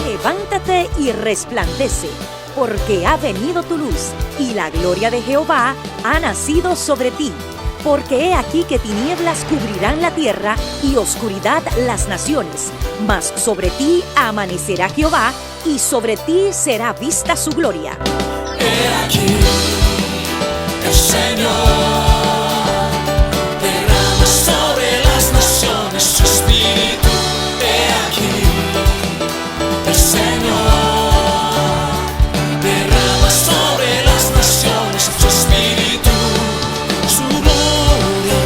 Levántate y resplandece, porque ha venido tu luz, y la gloria de Jehová ha nacido sobre ti. Porque he aquí que tinieblas cubrirán la tierra, y oscuridad las naciones. Mas sobre ti amanecerá Jehová, y sobre ti será vista su gloria. He aquí, el Señor derrama sobre las naciones su espíritu. He aquí, el Señor derrama sobre las naciones su espíritu, su gloria,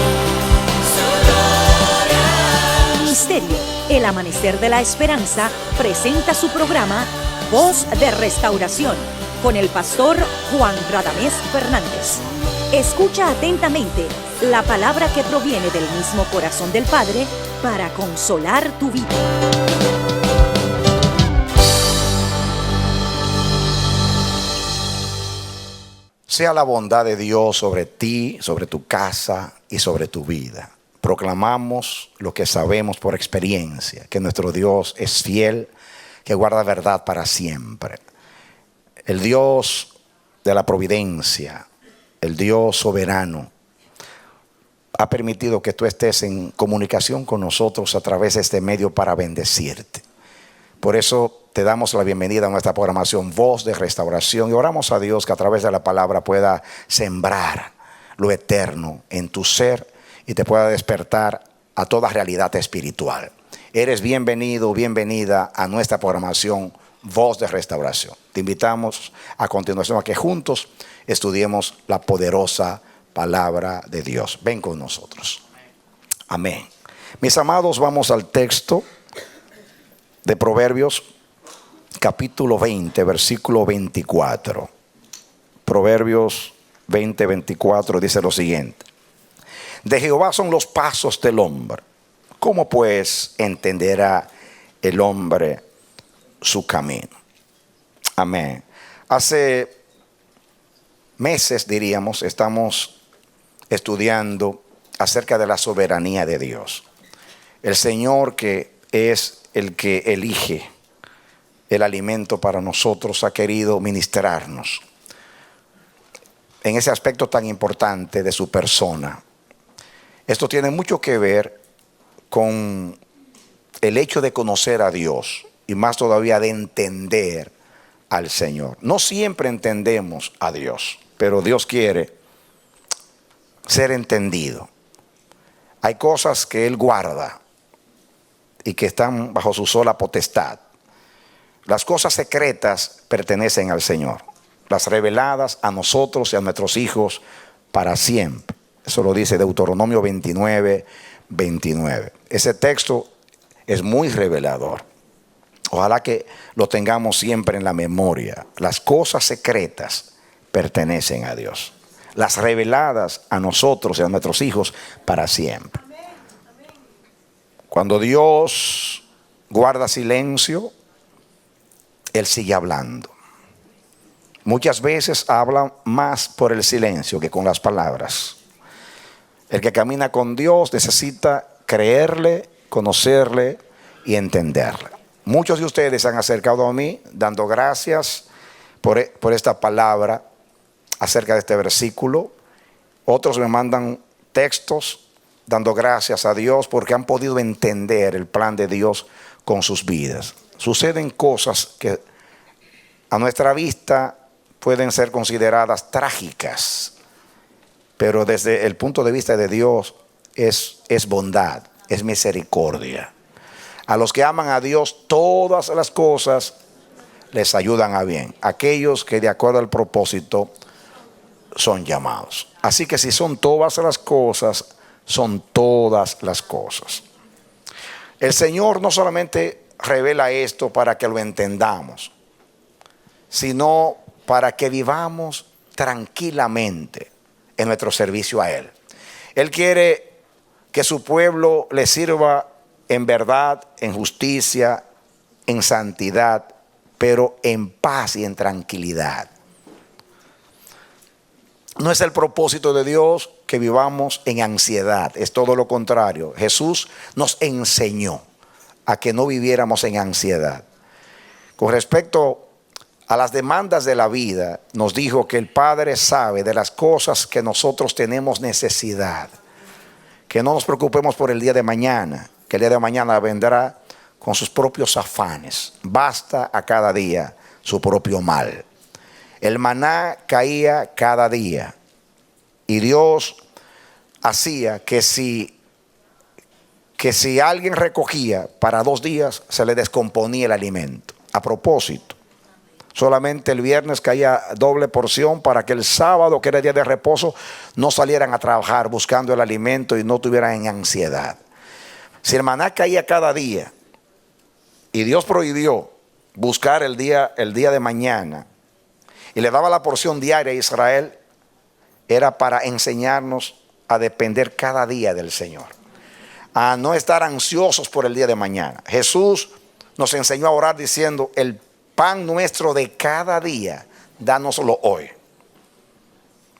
su gloria. Ministerio El Amanecer de la Esperanza presenta su programa Voz de Restauración con el pastor Juan Radamés Fernández. Escucha atentamente la palabra que proviene del mismo corazón del Padre para consolar tu vida. Sea la bondad de Dios sobre ti, sobre tu casa y sobre tu vida. Proclamamos lo que sabemos por experiencia, que nuestro Dios es fiel, que guarda verdad para siempre. El Dios de la providencia, el Dios soberano, ha permitido que tú estés en comunicación con nosotros a través de este medio para bendecirte. Por eso te damos la bienvenida a nuestra programación Voz de Restauración y oramos a Dios que a través de la palabra pueda sembrar lo eterno en tu ser y te pueda despertar a toda realidad espiritual. Eres bienvenido, bienvenida a nuestra programación Voz de Restauración. Te invitamos a continuación a que juntos estudiemos la poderosa palabra de Dios. Ven con nosotros. Amén. Mis amados, vamos al texto de Proverbios capítulo 20, versículo 24. Proverbios 20, 24 dice lo siguiente: de Jehová son los pasos del hombre. ¿Cómo pues entenderá el hombre su camino? Amén. Hace meses, diríamos, estamos estudiando acerca de la soberanía de Dios. El Señor, que es el que elige el alimento para nosotros, ha querido ministrarnos en ese aspecto tan importante de su persona. Esto tiene mucho que ver con el hecho de conocer a Dios y más todavía de entender al Señor. No siempre entendemos a Dios, pero Dios quiere ser entendido. Hay cosas que Él guarda y que están bajo su sola potestad. Las cosas secretas pertenecen al Señor, las reveladas a nosotros y a nuestros hijos para siempre. Eso lo dice Deuteronomio 29, 29. Ese texto es muy revelador. Ojalá que lo tengamos siempre en la memoria. Las cosas secretas pertenecen a Dios. Las reveladas a nosotros y a nuestros hijos para siempre. Cuando Dios guarda silencio, Él sigue hablando. Muchas veces habla más por el silencio que con las palabras. El que camina con Dios necesita creerle, conocerle y entenderle. Muchos de ustedes se han acercado a mí dando gracias por esta palabra acerca de este versículo. Otros me mandan textos dando gracias a Dios porque han podido entender el plan de Dios con sus vidas. Suceden cosas que a nuestra vista pueden ser consideradas trágicas, pero desde el punto de vista de Dios es bondad, es misericordia. A los que aman a Dios, todas las cosas les ayudan a bien. Aquellos que de acuerdo al propósito son llamados. Así que si son todas las cosas, son todas las cosas. El Señor no solamente revela esto para que lo entendamos, sino para que vivamos tranquilamente en nuestro servicio a Él. Él quiere que su pueblo le sirva en verdad, en justicia, en santidad, pero en paz y en tranquilidad. No es el propósito de Dios que vivamos en ansiedad, es todo lo contrario. Jesús nos enseñó a que no viviéramos en ansiedad. Con respecto a las demandas de la vida, nos dijo que el Padre sabe de las cosas que nosotros tenemos necesidad. Que no nos preocupemos por el día de mañana, que el día de mañana vendrá con sus propios afanes. Basta a cada día su propio mal. El maná caía cada día y Dios hacía que si alguien recogía para 2 días, se le descomponía el alimento. A propósito, solamente el viernes caía doble porción para que el sábado, que era día de reposo, no salieran a trabajar buscando el alimento y no tuvieran en ansiedad. Si el maná caía cada día y Dios prohibió buscar el día de mañana y le daba la porción diaria a Israel, era para enseñarnos a depender cada día del Señor, a no estar ansiosos por el día de mañana. Jesús nos enseñó a orar diciendo: el pan nuestro de cada día, dánoslo hoy.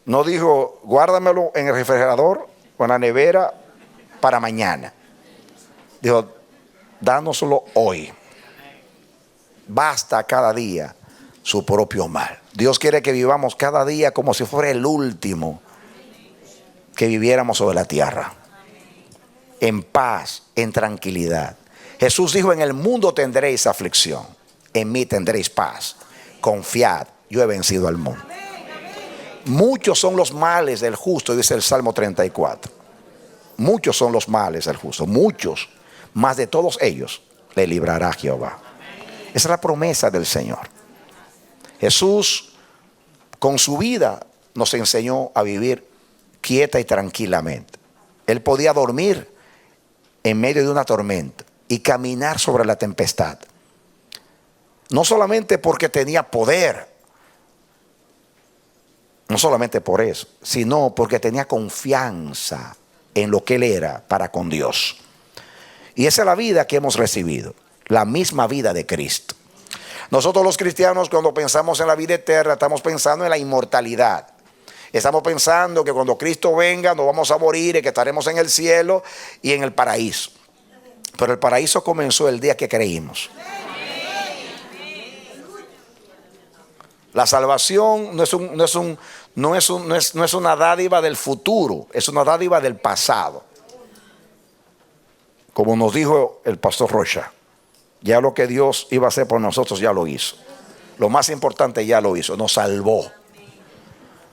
No dijo: guárdamelo en el refrigerador o en la nevera para mañana. Dijo: dánoslo hoy. Basta cada día su propio mal. Dios quiere que vivamos cada día como si fuera el último que viviéramos sobre la tierra, en paz, en tranquilidad. Jesús dijo: en el mundo tendréis aflicción, en mí tendréis paz. Confiad, yo he vencido al mundo. Muchos son los males del justo, dice el Salmo 34. Muchos son los males del justo, muchos, mas de todos ellos le librará Jehová. Esa es la promesa del Señor. Jesús con su vida nos enseñó a vivir quieta y tranquilamente. Él podía dormir en medio de una tormenta y caminar sobre la tempestad. No solamente porque tenía poder, no solamente por eso, sino porque tenía confianza en lo que Él era para con Dios. Y esa es la vida que hemos recibido, la misma vida de Cristo. Nosotros los cristianos, cuando pensamos en la vida eterna, estamos pensando en la inmortalidad. Estamos pensando que cuando Cristo venga nos vamos a morir y que estaremos en el cielo y en el paraíso. Pero el paraíso comenzó el día que creímos. La salvación no es una dádiva del futuro, es una dádiva del pasado. Como nos dijo el pastor Rocha, ya lo que Dios iba a hacer por nosotros ya lo hizo. Lo más importante ya lo hizo, nos salvó.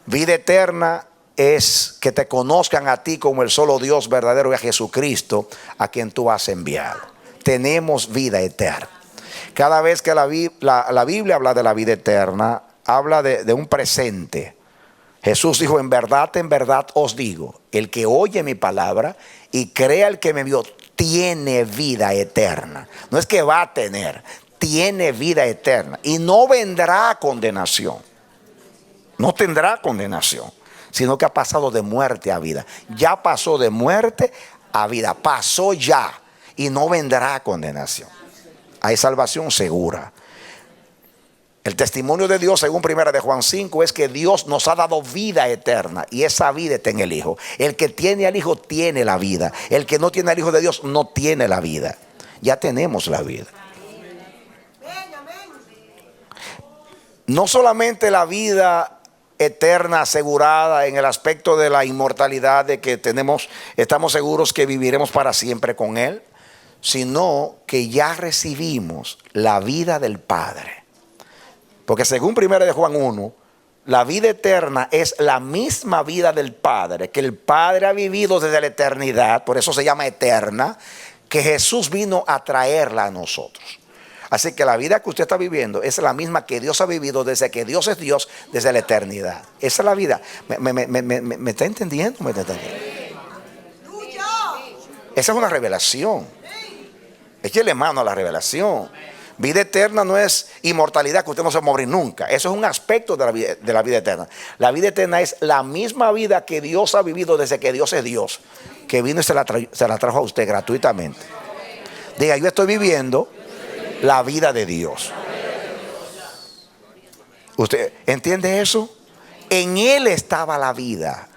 Vida eterna es que te conozcan a ti como el solo Dios verdadero y a Jesucristo a quien tú has enviado. Tenemos vida eterna. Cada vez que la Biblia habla de la vida eterna, habla de un presente. Jesús dijo: en verdad os digo, el que oye mi palabra y crea el que me envió, tiene vida eterna. No es que va a tener, tiene vida eterna y no vendrá a condenación. No tendrá condenación, sino que ha pasado de muerte a vida. Ya pasó de muerte a vida, pasó ya y no vendrá a condenación. Hay salvación segura. El testimonio de Dios, según 1 de Juan 5, es que Dios nos ha dado vida eterna y esa vida está en el Hijo. El que tiene al Hijo tiene la vida. El que no tiene al Hijo de Dios no tiene la vida. Ya tenemos la vida. No solamente la vida eterna asegurada en el aspecto de la inmortalidad, de que estamos seguros que viviremos para siempre con Él, sino que ya recibimos la vida del Padre. Porque según 1 de Juan 1, la vida eterna es la misma vida del Padre, que el Padre ha vivido desde la eternidad, por eso se llama eterna, que Jesús vino a traerla a nosotros. Así que la vida que usted está viviendo es la misma que Dios ha vivido desde que Dios es Dios, desde la eternidad. Esa es la vida. ¿Me está entendiendo? ¿Me está entendiendo? Esa es una revelación. Échele mano a la revelación. Vida eterna no es inmortalidad, que usted no se va a morir nunca. Eso es un aspecto de la vida eterna. La vida eterna es la misma vida que Dios ha vivido desde que Dios es Dios, que vino y se la trajo a usted gratuitamente. Diga: yo estoy viviendo la vida de Dios. ¿Usted entiende eso? En Él estaba la vida.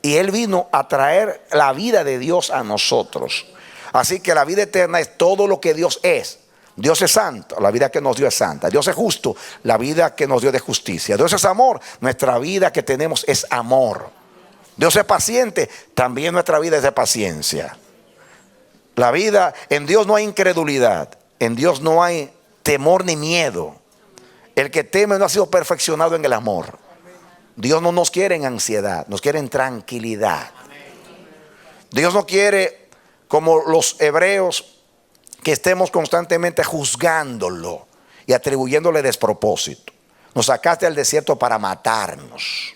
Y Él vino a traer la vida de Dios a nosotros. Así que la vida eterna es todo lo que Dios es. Dios es santo, la vida que nos dio es santa. Dios es justo, la vida que nos dio de justicia. Dios es amor, nuestra vida que tenemos es amor. Dios es paciente, también nuestra vida es de paciencia. La vida, en Dios no hay incredulidad, en Dios no hay temor ni miedo. El que teme no ha sido perfeccionado en el amor. Dios no nos quiere en ansiedad, nos quiere en tranquilidad. Dios no quiere, como los hebreos, que estemos constantemente juzgándolo y atribuyéndole despropósito. Nos sacaste al desierto para matarnos.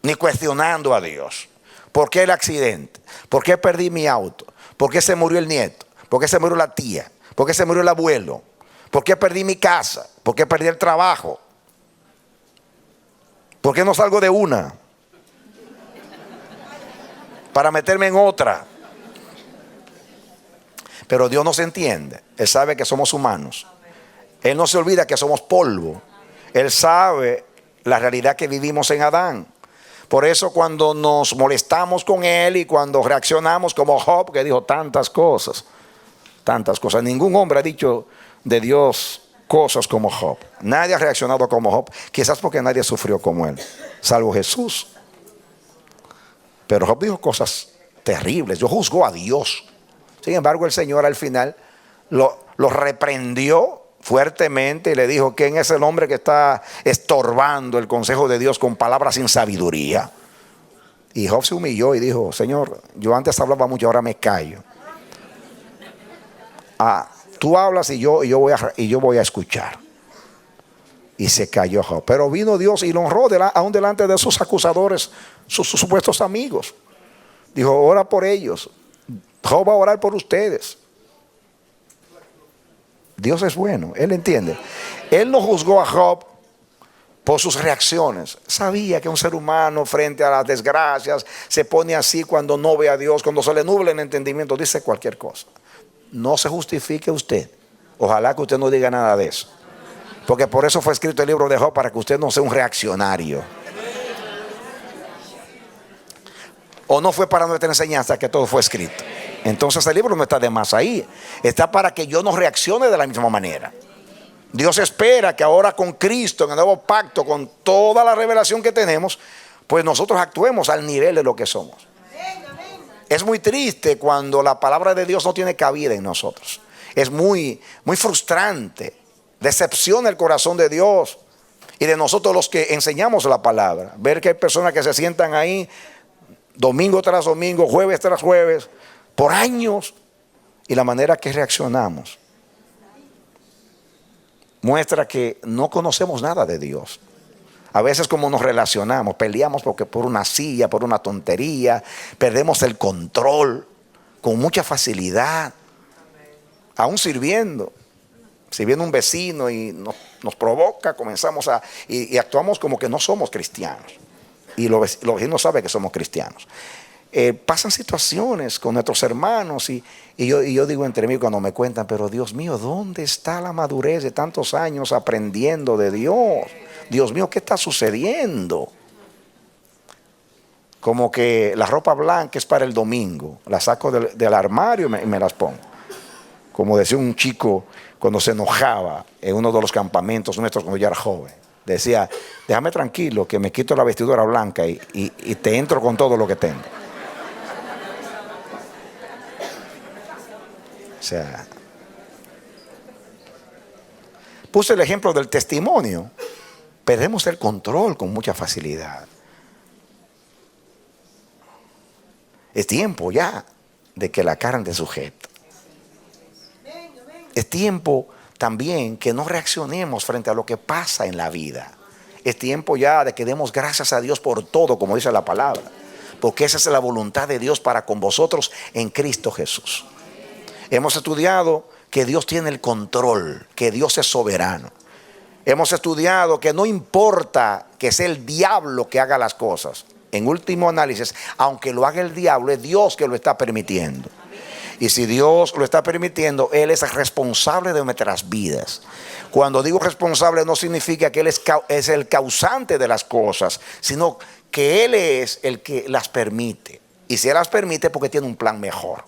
Ni cuestionando a Dios. ¿Por qué el accidente? ¿Por qué perdí mi auto? ¿Por qué se murió el nieto? ¿Por qué se murió la tía? ¿Por qué se murió el abuelo? ¿Por qué perdí mi casa? ¿Por qué perdí el trabajo? ¿Por qué no salgo de una para meterme en otra? Pero Dios nos entiende. Él sabe que somos humanos. Él no se olvida que somos polvo. Él sabe la realidad que vivimos en Adán. Por eso cuando nos molestamos con Él y cuando reaccionamos como Job, que dijo tantas cosas. Ningún hombre ha dicho de Dios cosas como Job. Nadie ha reaccionado como Job. Quizás porque nadie sufrió como él, salvo Jesús. Pero Job dijo cosas terribles. Dios juzgó a Dios. Sin embargo, el Señor al final lo reprendió fuertemente y le dijo: ¿quién es el hombre que está estorbando el consejo de Dios con palabras sin sabiduría? Y Job se humilló y dijo: Señor, yo antes hablaba mucho, ahora me callo. Tú hablas y yo voy a escuchar. Y se calló Job. Pero vino Dios y lo honró aún delante de sus acusadores, sus supuestos amigos. Dijo: ora por ellos. Job va a orar por ustedes. Dios es bueno, Él entiende. Él no juzgó a Job por sus reacciones. Sabía que un ser humano frente a las desgracias se pone así cuando no ve a Dios, cuando se le nubla el entendimiento, dice cualquier cosa. No se justifique usted. Ojalá que usted no diga nada de eso. Porque por eso fue escrito el libro de Job, para que usted no sea un reaccionario. ¿O no fue para nuestra enseñanza que todo fue escrito? Entonces el libro no está de más ahí. Está para que yo no reaccione de la misma manera. Dios espera que ahora con Cristo, en el nuevo pacto, con toda la revelación que tenemos, pues nosotros actuemos al nivel de lo que somos. Es muy triste cuando la palabra de Dios no tiene cabida en nosotros. Es muy frustrante. Decepciona el corazón de Dios y de nosotros los que enseñamos la palabra. Ver que hay personas que se sientan ahí domingo tras domingo, jueves tras jueves, por años, y la manera que reaccionamos muestra que no conocemos nada de Dios. A veces como nos relacionamos, peleamos porque por una silla, por una tontería, perdemos el control con mucha facilidad, aún sirviendo. Si viene un vecino y nos provoca, comenzamos y actuamos como que no somos cristianos. Y los vecinos saben que somos cristianos. Pasan situaciones con nuestros hermanos y yo digo entre mí cuando me cuentan: pero Dios mío, ¿dónde está la madurez de tantos años aprendiendo de Dios? Dios mío, ¿qué está sucediendo? Como que la ropa blanca es para el domingo. La saco del armario y me las pongo. Como decía un chico cuando se enojaba en uno de los campamentos nuestros cuando yo era joven. Decía: déjame tranquilo que me quito la vestidura blanca y te entro con todo lo que tengo. O sea, puse el ejemplo del testimonio. Perdemos el control con mucha facilidad. Es tiempo ya de que la carne te sujete. Es tiempo también que no reaccionemos frente a lo que pasa en la vida. Es tiempo ya de que demos gracias a Dios por todo, como dice la palabra, porque esa es la voluntad de Dios para con vosotros en Cristo Jesús. Hemos estudiado que Dios tiene el control, que Dios es soberano. Hemos estudiado que no importa que sea el diablo que haga las cosas. En último análisis, aunque lo haga el diablo, es Dios que lo está permitiendo. Y si Dios lo está permitiendo, Él es responsable de nuestras vidas. Cuando digo responsable, no significa que Él es el causante de las cosas, sino que Él es el que las permite. Y si Él las permite, porque tiene un plan mejor.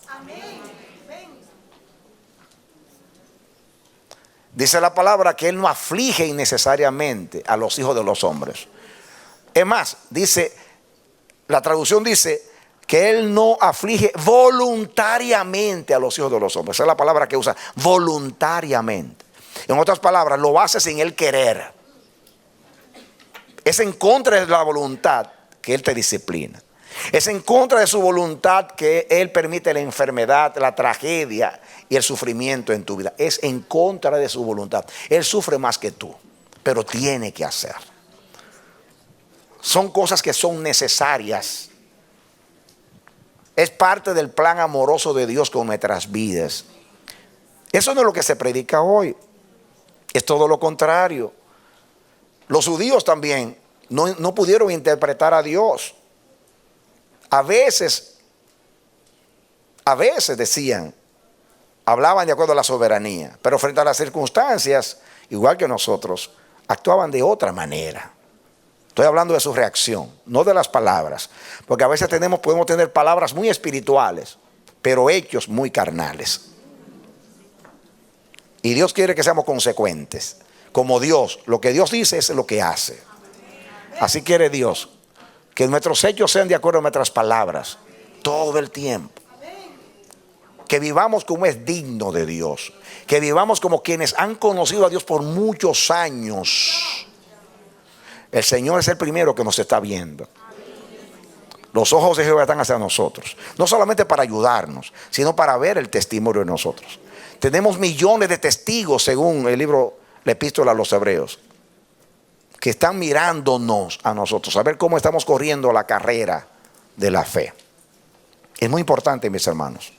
Dice la palabra que Él no aflige innecesariamente a los hijos de los hombres. Es más, dice, la traducción dice que Él no aflige voluntariamente a los hijos de los hombres. Esa es la palabra que usa, voluntariamente. En otras palabras, lo hace sin Él querer. Es en contra de la voluntad que Él te disciplina. Es en contra de su voluntad que Él permite la enfermedad, la tragedia y el sufrimiento en tu vida. Es en contra de su voluntad. Él sufre más que tú, pero tiene que hacer. Son cosas que son necesarias. Es parte del plan amoroso de Dios con nuestras vidas. Eso no es lo que se predica hoy. Es todo lo contrario. Los judíos también no pudieron interpretar a Dios. A veces decían, hablaban de acuerdo a la soberanía, pero frente a las circunstancias, igual que nosotros, actuaban de otra manera. Estoy hablando de su reacción, no de las palabras, porque a veces podemos tener palabras muy espirituales, pero hechos muy carnales. Y Dios quiere que seamos consecuentes. Como Dios, lo que Dios dice es lo que hace. Así quiere Dios. Que nuestros hechos sean de acuerdo a nuestras palabras todo el tiempo. Que vivamos como es digno de Dios. Que vivamos como quienes han conocido a Dios por muchos años. El Señor es el primero que nos está viendo. Los ojos de Jehová están hacia nosotros. No solamente para ayudarnos, sino para ver el testimonio de nosotros. Tenemos millones de testigos, según el libro, la epístola a los Hebreos, que están mirándonos a nosotros, a ver cómo estamos corriendo la carrera de la fe. Es muy importante, mis hermanos,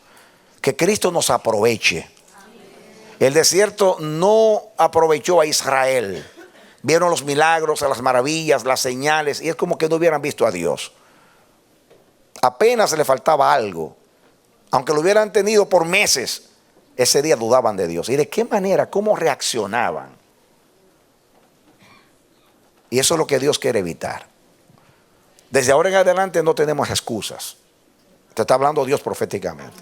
que Cristo nos aproveche. El desierto no aprovechó a Israel. Vieron los milagros, las maravillas, las señales, y es como que no hubieran visto a Dios. Apenas le faltaba algo. Aunque lo hubieran tenido por meses, ese día dudaban de Dios. ¿Y de qué manera? ¿Cómo reaccionaban? Y eso es lo que Dios quiere evitar. Desde ahora en adelante no tenemos excusas. Te está hablando Dios proféticamente.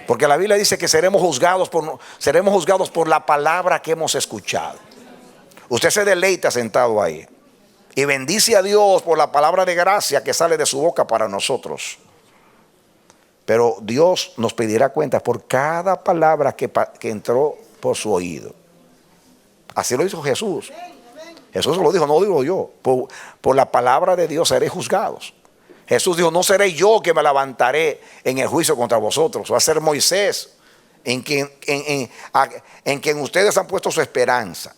Porque la Biblia dice que seremos juzgados por la palabra que hemos escuchado. Usted se deleita sentado ahí y bendice a Dios por la palabra de gracia que sale de su boca para nosotros. Pero Dios nos pedirá cuentas por cada palabra que entró por su oído. Así lo hizo Jesús. Jesús lo dijo, no lo digo yo. Por la palabra de Dios seréis juzgados. Jesús dijo, no seré yo que me levantaré en el juicio contra vosotros. Va a ser Moisés en quien ustedes han puesto su esperanza.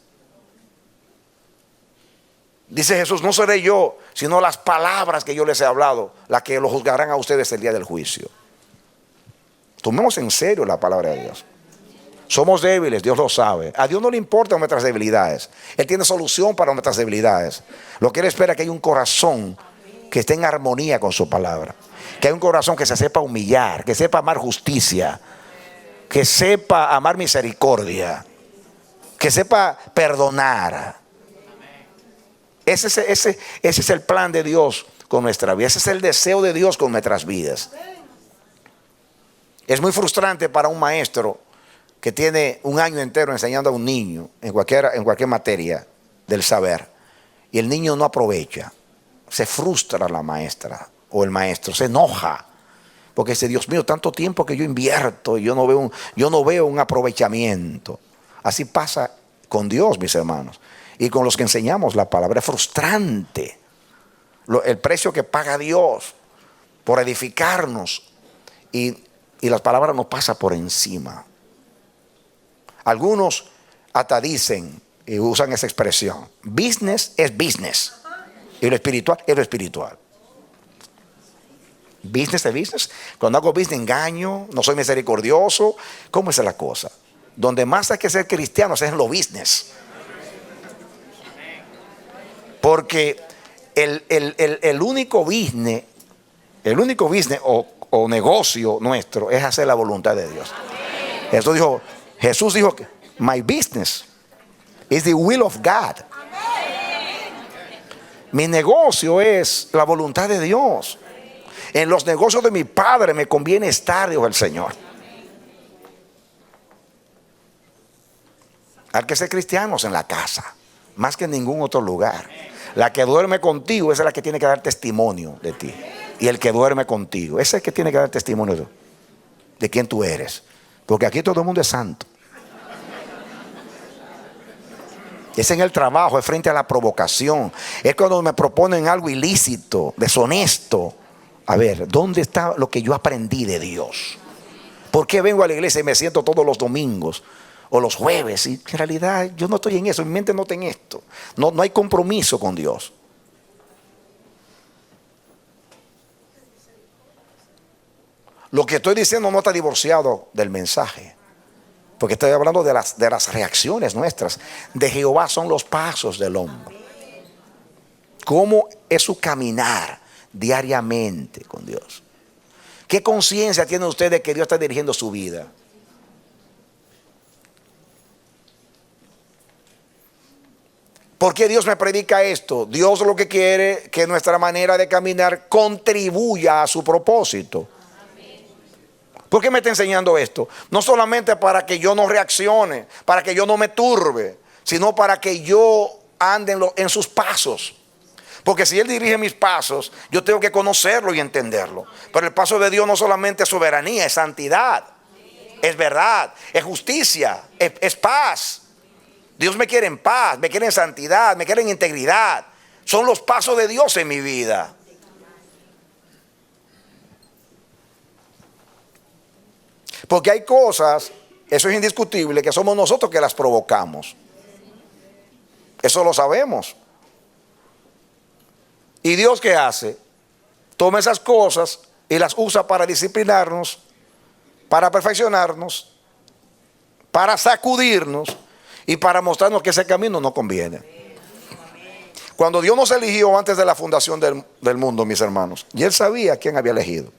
Dice Jesús, no seré yo, sino las palabras que yo les he hablado, las que lo juzgarán a ustedes el día del juicio. Tomemos en serio la palabra de Dios. Somos débiles, Dios lo sabe. A Dios no le importan nuestras debilidades. Él tiene solución para nuestras debilidades. Lo que Él espera es que haya un corazón que esté en armonía con su palabra. Que haya un corazón que se sepa humillar, que sepa amar justicia, que sepa amar misericordia, que sepa perdonar. Ese es el plan de Dios con nuestra vida. Ese es el deseo de Dios con nuestras vidas. Es muy frustrante para un maestro que tiene un año entero enseñando a un niño en cualquier materia del saber, y el niño no aprovecha. Se frustra la maestra o el maestro, se enoja, porque dice, Dios mío, tanto tiempo que yo invierto y yo no veo un aprovechamiento. Así pasa con Dios, mis hermanos, y con los que enseñamos la palabra. Es frustrante el precio que paga Dios por edificarnos, y las palabras nos pasan por encima. Algunos hasta dicen y usan esa expresión, business es business y lo espiritual es lo espiritual. Business es business. Cuando hago business engaño, no soy misericordioso. ¿Cómo es la cosa? Donde más hay que ser cristiano es en lo business. Porque el único business o negocio nuestro es hacer la voluntad de Dios. Jesús dijo que my business is the will of God. Mi negocio es la voluntad de Dios. En los negocios de mi Padre me conviene estar, dijo el Señor. Hay que ser cristianos en la casa, más que en ningún otro lugar. La que duerme contigo esa es la que tiene que dar testimonio de ti. Y el que duerme contigo, ese es el que tiene que dar testimonio de quién tú eres. Porque aquí todo el mundo es santo. Es en el trabajo, es frente a la provocación. Es cuando me proponen algo ilícito, deshonesto. A ver, ¿dónde está lo que yo aprendí de Dios? ¿Por qué vengo a la iglesia y me siento todos los domingos o los jueves? Y en realidad yo no estoy en eso, mi mente no está en esto. No hay compromiso con Dios. Lo que estoy diciendo no está divorciado del mensaje. Porque estoy hablando de las reacciones nuestras. De Jehová son los pasos del hombre. ¿Cómo es su caminar diariamente con Dios? ¿Qué conciencia tiene usted de que Dios está dirigiendo su vida? ¿Por qué Dios me predica esto? Dios lo que quiere es que nuestra manera de caminar contribuya a su propósito. ¿Por qué me está enseñando esto? No solamente para que yo no reaccione, para que yo no me turbe, sino para que yo ande en sus pasos. Porque si Él dirige mis pasos, yo tengo que conocerlo y entenderlo. Pero el paso de Dios no solamente es soberanía, es santidad, es verdad, es justicia, es paz. Dios me quiere en paz, me quiere en santidad, me quiere en integridad. Son los pasos de Dios en mi vida. Porque hay cosas, eso es indiscutible, que somos nosotros que las provocamos. Eso lo sabemos. ¿Y Dios qué hace? Toma esas cosas y las usa para disciplinarnos, para perfeccionarnos, para sacudirnos y para mostrarnos que ese camino no conviene. Cuando Dios nos eligió antes de la fundación del mundo, mis hermanos, y Él sabía quién había elegido.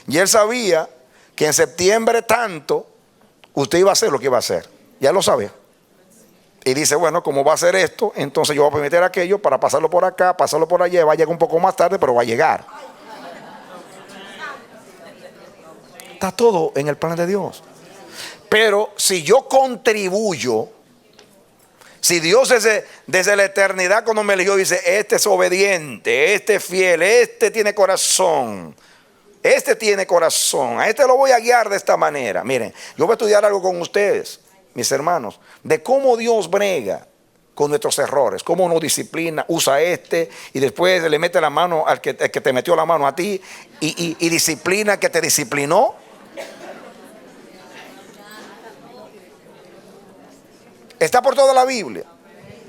Y Él sabía que en septiembre tanto usted iba a hacer lo que iba a hacer. Ya lo sabía. Y dice, bueno, como va a hacer esto, entonces yo voy a permitir aquello para pasarlo por acá, pasarlo por allá. Va a llegar un poco más tarde, pero va a llegar. Está todo en el plan de Dios. Pero si yo contribuyo, si Dios desde la eternidad cuando me eligió dice, este es obediente, este es fiel, este tiene corazón. Este tiene corazón, a este lo voy a guiar de esta manera. Miren, yo voy a estudiar algo con ustedes, mis hermanos, de cómo Dios brega con nuestros errores, cómo nos disciplina, usa y después le mete la mano al que te metió la mano a ti y disciplina al que te disciplinó. Está por toda la Biblia,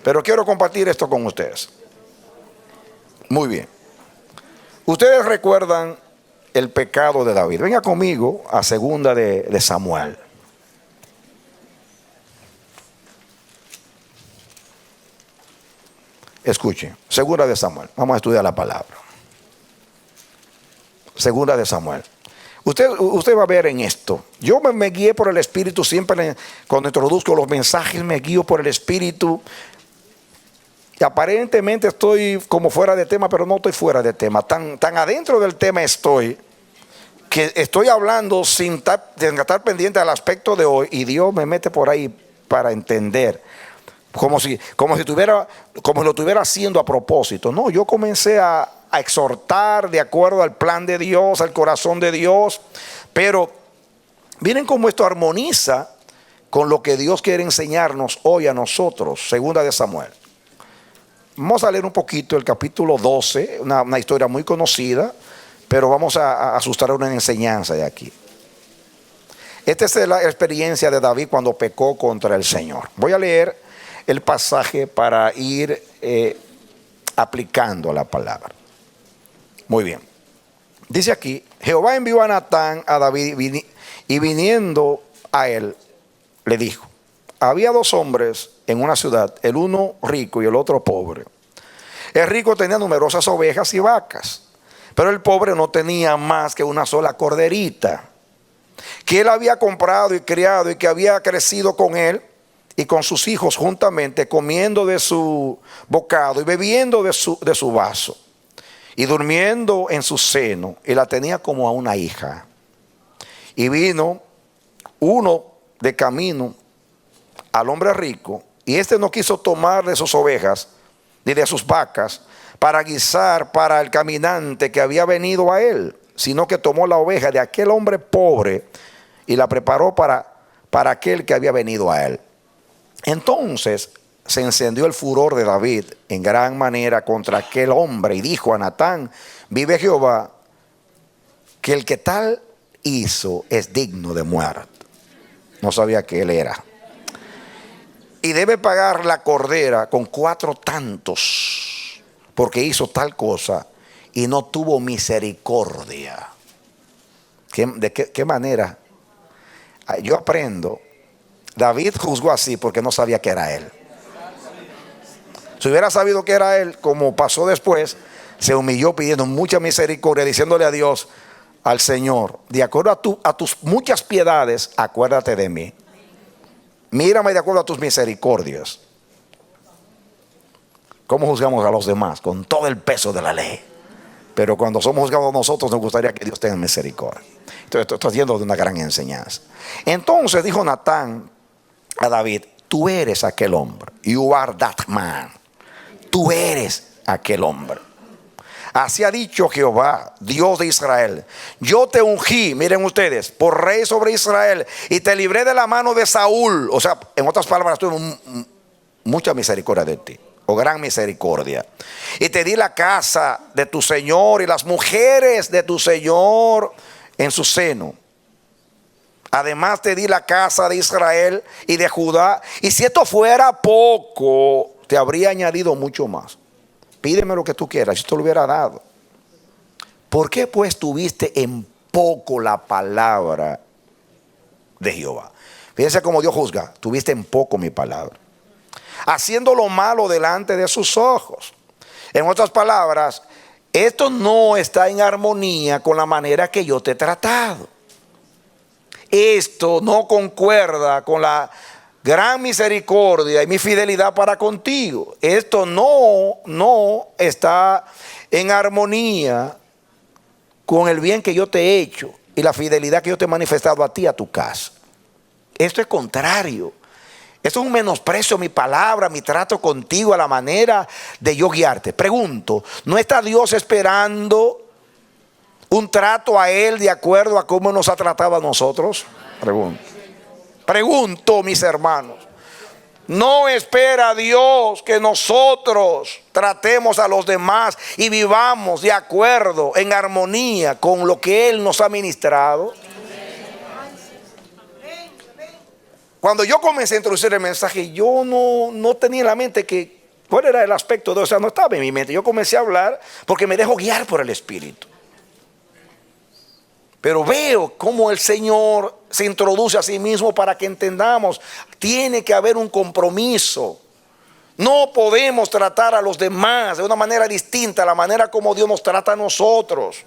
pero quiero compartir esto con ustedes. Muy bien. Ustedes recuerdan el pecado de David. Venga conmigo a segunda de Samuel. Escuchen, segunda de Samuel. Vamos a estudiar la palabra. Segunda de Samuel. Usted va a ver en esto. Yo me guié por el Espíritu siempre cuando introduzco los mensajes, me guío por el Espíritu. Y aparentemente estoy como fuera de tema, pero no estoy fuera de tema. Tan adentro del tema estoy, que estoy hablando sin estar pendiente al aspecto de hoy. Y Dios me mete por ahí para entender. Como si lo estuviera haciendo a propósito. No, yo comencé a exhortar de acuerdo al plan de Dios, al corazón de Dios. Pero miren cómo esto armoniza con lo que Dios quiere enseñarnos hoy a nosotros. Segunda de Samuel. Vamos a leer un poquito el capítulo 12, una historia muy conocida, pero vamos a asustar una enseñanza de aquí. Esta es la experiencia de David cuando pecó contra el Señor. Voy a leer el pasaje para ir aplicando la palabra. Muy bien. Dice aquí, Jehová envió a Natán a David y viniendo a él, le dijo, había dos hombres en una ciudad, el uno rico y el otro pobre. El rico tenía numerosas ovejas y vacas, Pero el pobre no tenía más que una sola corderita, que él había comprado y criado y que había crecido con él y con sus hijos juntamente, comiendo de su bocado y bebiendo de su vaso y durmiendo en su seno, y la tenía como a una hija. Y vino uno de camino al hombre rico, y este no quiso tomar de sus ovejas ni de sus vacas para guisar para el caminante que había venido a él, sino que tomó la oveja de aquel hombre pobre y la preparó para aquel que había venido a él. Entonces se encendió el furor de David en gran manera contra aquel hombre, y dijo a Natán: vive Jehová, que el que tal hizo es digno de muerte. No sabía que él era. Y debe pagar la cordera con 4 tantos, porque hizo tal cosa y no tuvo misericordia. ¿De qué manera? Yo aprendo. David juzgó así porque no sabía que era él. Si hubiera sabido que era él, como pasó después, se humilló pidiendo mucha misericordia, diciéndole a Dios, al Señor: de acuerdo a tus muchas piedades, acuérdate de mí. Mírame de acuerdo a tus misericordias. ¿Cómo juzgamos a los demás? Con todo el peso de la ley. Pero cuando somos juzgados nosotros, nos gustaría que Dios tenga misericordia. Entonces, estoy haciendo de una gran enseñanza. Entonces dijo Natán a David: tú eres aquel hombre. You are that man. Tú eres aquel hombre. Así ha dicho Jehová, Dios de Israel: yo te ungí, miren ustedes, por rey sobre Israel, y te libré de la mano de Saúl. O sea, en otras palabras, tuve mucha misericordia de ti, o gran misericordia. Y te di la casa de tu señor y las mujeres de tu señor en su seno. Además te di la casa de Israel y de Judá. Y si esto fuera poco, te habría añadido mucho más. Pídeme lo que tú quieras, yo te lo hubiera dado. ¿Por qué pues tuviste en poco la palabra de Jehová? Fíjense cómo Dios juzga. Tuviste en poco mi palabra, haciendo lo malo delante de sus ojos. En otras palabras, esto no está en armonía con la manera que yo te he tratado. Esto no concuerda con la gran misericordia y mi fidelidad para contigo. Esto no está en armonía con el bien que yo te he hecho y la fidelidad que yo te he manifestado a ti, a tu casa. Esto es contrario. Esto es un menosprecio a mi palabra, mi trato contigo, a la manera de yo guiarte. Pregunto, ¿no está Dios esperando un trato a Él de acuerdo a cómo nos ha tratado a nosotros? Pregunto, mis hermanos, ¿no espera Dios que nosotros tratemos a los demás y vivamos de acuerdo, en armonía con lo que Él nos ha ministrado? Cuando yo comencé a introducir el mensaje, yo no tenía en la mente cuál era el aspecto de, o sea, no estaba en mi mente. Yo comencé a hablar porque me dejo guiar por el Espíritu. Pero veo cómo el Señor se introduce a sí mismo para que entendamos. Tiene que haber un compromiso. No podemos tratar a los demás de una manera distinta a la manera como Dios nos trata a nosotros.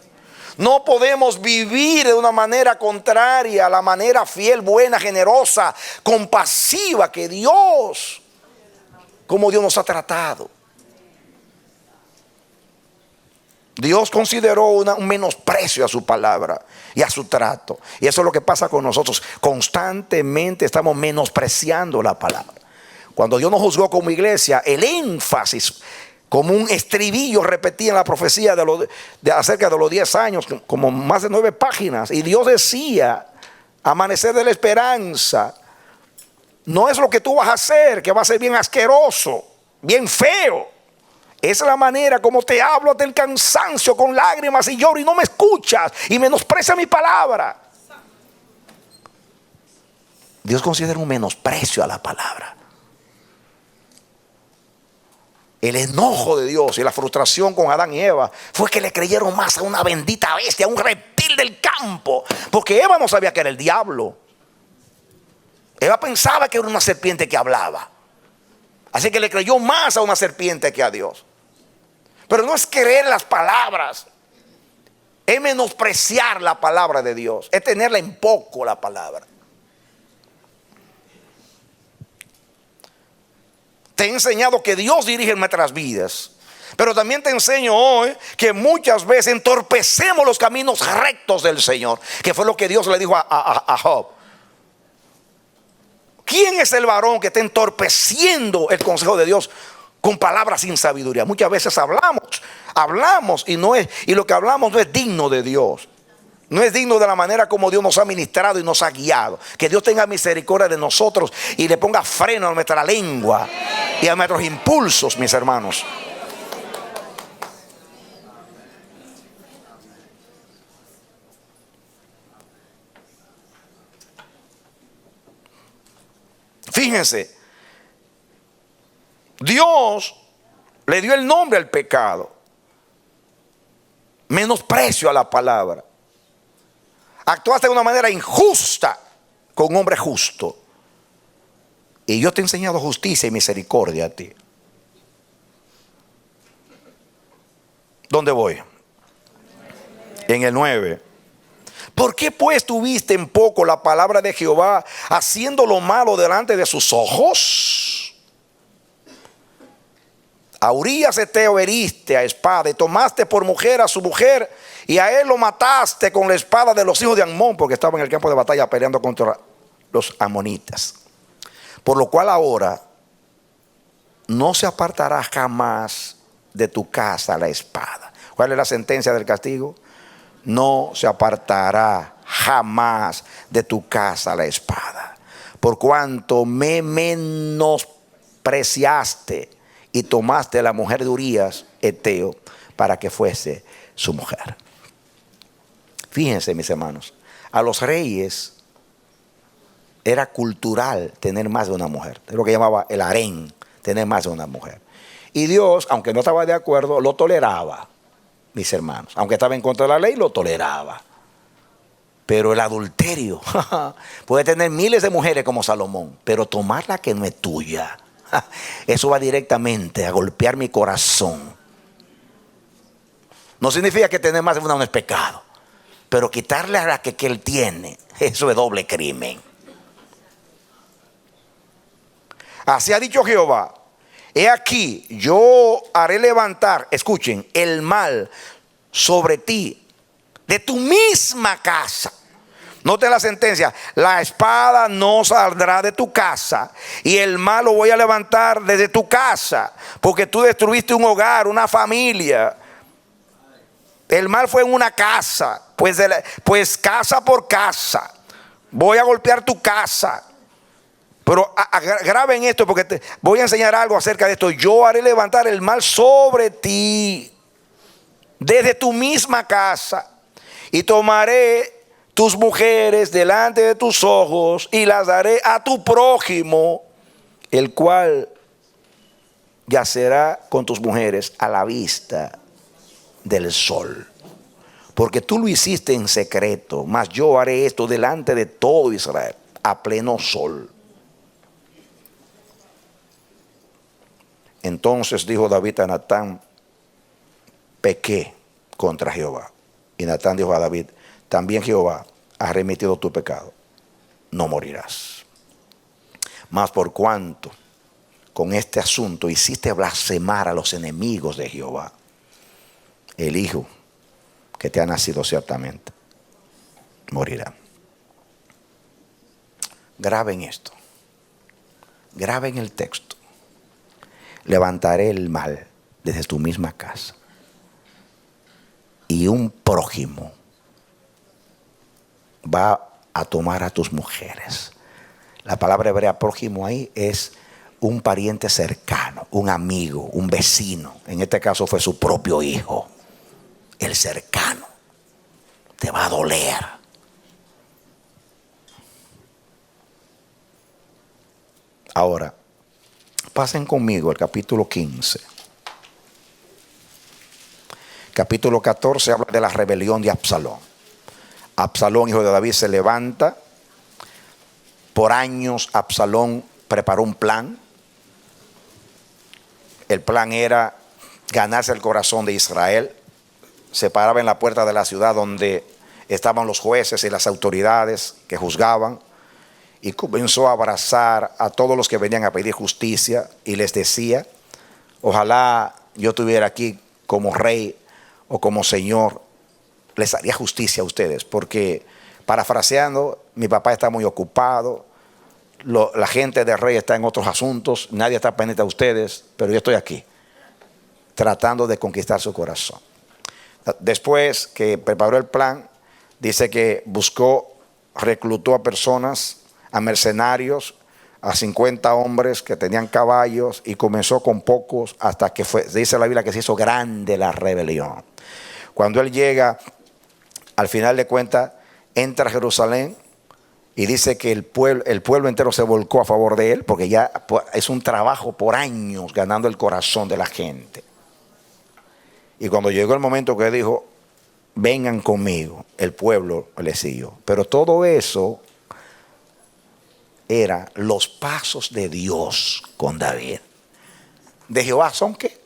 No podemos vivir de una manera contraria a la manera fiel, buena, generosa, compasiva que Dios, como Dios nos ha tratado. Dios consideró un menosprecio a su palabra y a su trato. Y eso es lo que pasa con nosotros. Constantemente estamos menospreciando la palabra. Cuando Dios nos juzgó como iglesia, el énfasis, como un estribillo, repetía en la profecía acerca de los 10 años, como más de 9 páginas. Y Dios decía: amanecer de la esperanza no es lo que tú vas a hacer, que va a ser bien asqueroso, bien feo. Es la manera como te hablo del cansancio, con lágrimas y lloro, y no me escuchas y menosprecia mi palabra. Dios considera un menosprecio a la palabra. El enojo de Dios y la frustración con Adán y Eva fue que le creyeron más a una bendita bestia, a un reptil del campo, porque Eva no sabía que era el diablo. Eva pensaba que era una serpiente que hablaba, así que le creyó más a una serpiente que a Dios. Pero no es creer las palabras, es menospreciar la palabra de Dios, es tenerla en poco la palabra. Te he enseñado que Dios dirige nuestras vidas, pero también te enseño hoy que muchas veces entorpecemos los caminos rectos del Señor, que fue lo que Dios le dijo a Job. ¿Quién es el varón que está entorpeciendo el consejo de Dios con palabras sin sabiduría? Muchas veces hablamos y lo que hablamos no es digno de Dios. No es digno de la manera como Dios nos ha ministrado y nos ha guiado. Que Dios tenga misericordia de nosotros y le ponga freno a nuestra lengua y a nuestros impulsos, mis hermanos. Fíjense, Dios le dio el nombre al pecado, menosprecio a la palabra. Actuaste de una manera injusta con un hombre justo. Y yo te he enseñado justicia y misericordia a ti. ¿Dónde voy? En el 9. ¿Por qué pues tuviste en poco la palabra de Jehová, haciendo lo malo delante de sus ojos? A Urías Eteo heriste a espada y tomaste por mujer a su mujer, y a él lo mataste con la espada de los hijos de Amón, porque estaba en el campo de batalla peleando contra los amonitas. Por lo cual ahora no se apartará jamás de tu casa la espada. ¿Cuál es la sentencia del castigo? No se apartará jamás de tu casa la espada, por cuanto me menospreciaste y tomaste la mujer de Urías Eteo para que fuese su mujer. Fíjense, mis hermanos, a los reyes era cultural tener más de una mujer. Es lo que llamaba el harén, tener más de una mujer. Y Dios, aunque no estaba de acuerdo, lo toleraba, mis hermanos. Aunque estaba en contra de la ley, lo toleraba. Pero el adulterio, puede tener miles de mujeres como Salomón, pero tomar la que no es tuya, eso va directamente a golpear mi corazón. No significa que tener más de una no es pecado, pero quitarle a la que él tiene, eso es doble crimen. Así ha dicho Jehová: he aquí, yo haré levantar, escuchen, el mal sobre ti de tu misma casa. Noten la sentencia: la espada no saldrá de tu casa, y el mal lo voy a levantar desde tu casa, porque tú destruiste un hogar, una familia. El mal fue en una casa, pues casa por casa voy a golpear tu casa. Pero graben esto, porque voy a enseñar algo acerca de esto. Yo haré levantar el mal sobre ti desde tu misma casa, y tomaré tus mujeres delante de tus ojos y las daré a tu prójimo, el cual yacerá con tus mujeres a la vista del sol. Porque tú lo hiciste en secreto, mas yo haré esto delante de todo Israel a pleno sol. Entonces dijo David a Natán: pequé contra Jehová. Y Natán dijo a David: también Jehová ha remitido tu pecado, no morirás. Mas por cuanto con este asunto hiciste blasfemar a los enemigos de Jehová, el hijo que te ha nacido ciertamente morirá. Graben esto, graben el texto. Levantaré el mal desde tu misma casa, y un prójimo va a tomar a tus mujeres. La palabra hebrea prójimo ahí es un pariente cercano, un amigo, un vecino. En este caso fue su propio hijo, el cercano. Te va a doler. Ahora, pasen conmigo al capítulo 15. Capítulo 14 habla de la rebelión de Absalón. Absalón, hijo de David, se levanta. Por años Absalón preparó un plan. El plan era ganarse el corazón de Israel, se paraba en la puerta de la ciudad donde estaban los jueces y las autoridades que juzgaban, y comenzó a abrazar a todos los que venían a pedir justicia y les decía: ojalá yo estuviera aquí como rey o como señor, les haría justicia a ustedes, porque, parafraseando, mi papá está muy ocupado, la gente del rey está en otros asuntos, nadie está pendiente a ustedes, pero yo estoy aquí tratando de conquistar su corazón. Después que preparó el plan, dice que reclutó a personas, a mercenarios, a 50 hombres que tenían caballos, y comenzó con pocos hasta que dice la Biblia que se hizo grande la rebelión. Cuando él llega, al final de cuentas, entra a Jerusalén y dice que el pueblo entero se volcó a favor de él, porque ya es un trabajo por años ganando el corazón de la gente. Y cuando llegó el momento que dijo: vengan conmigo, el pueblo le siguió. Pero todo eso era los pasos de Dios con David. ¿De Jehová son qué?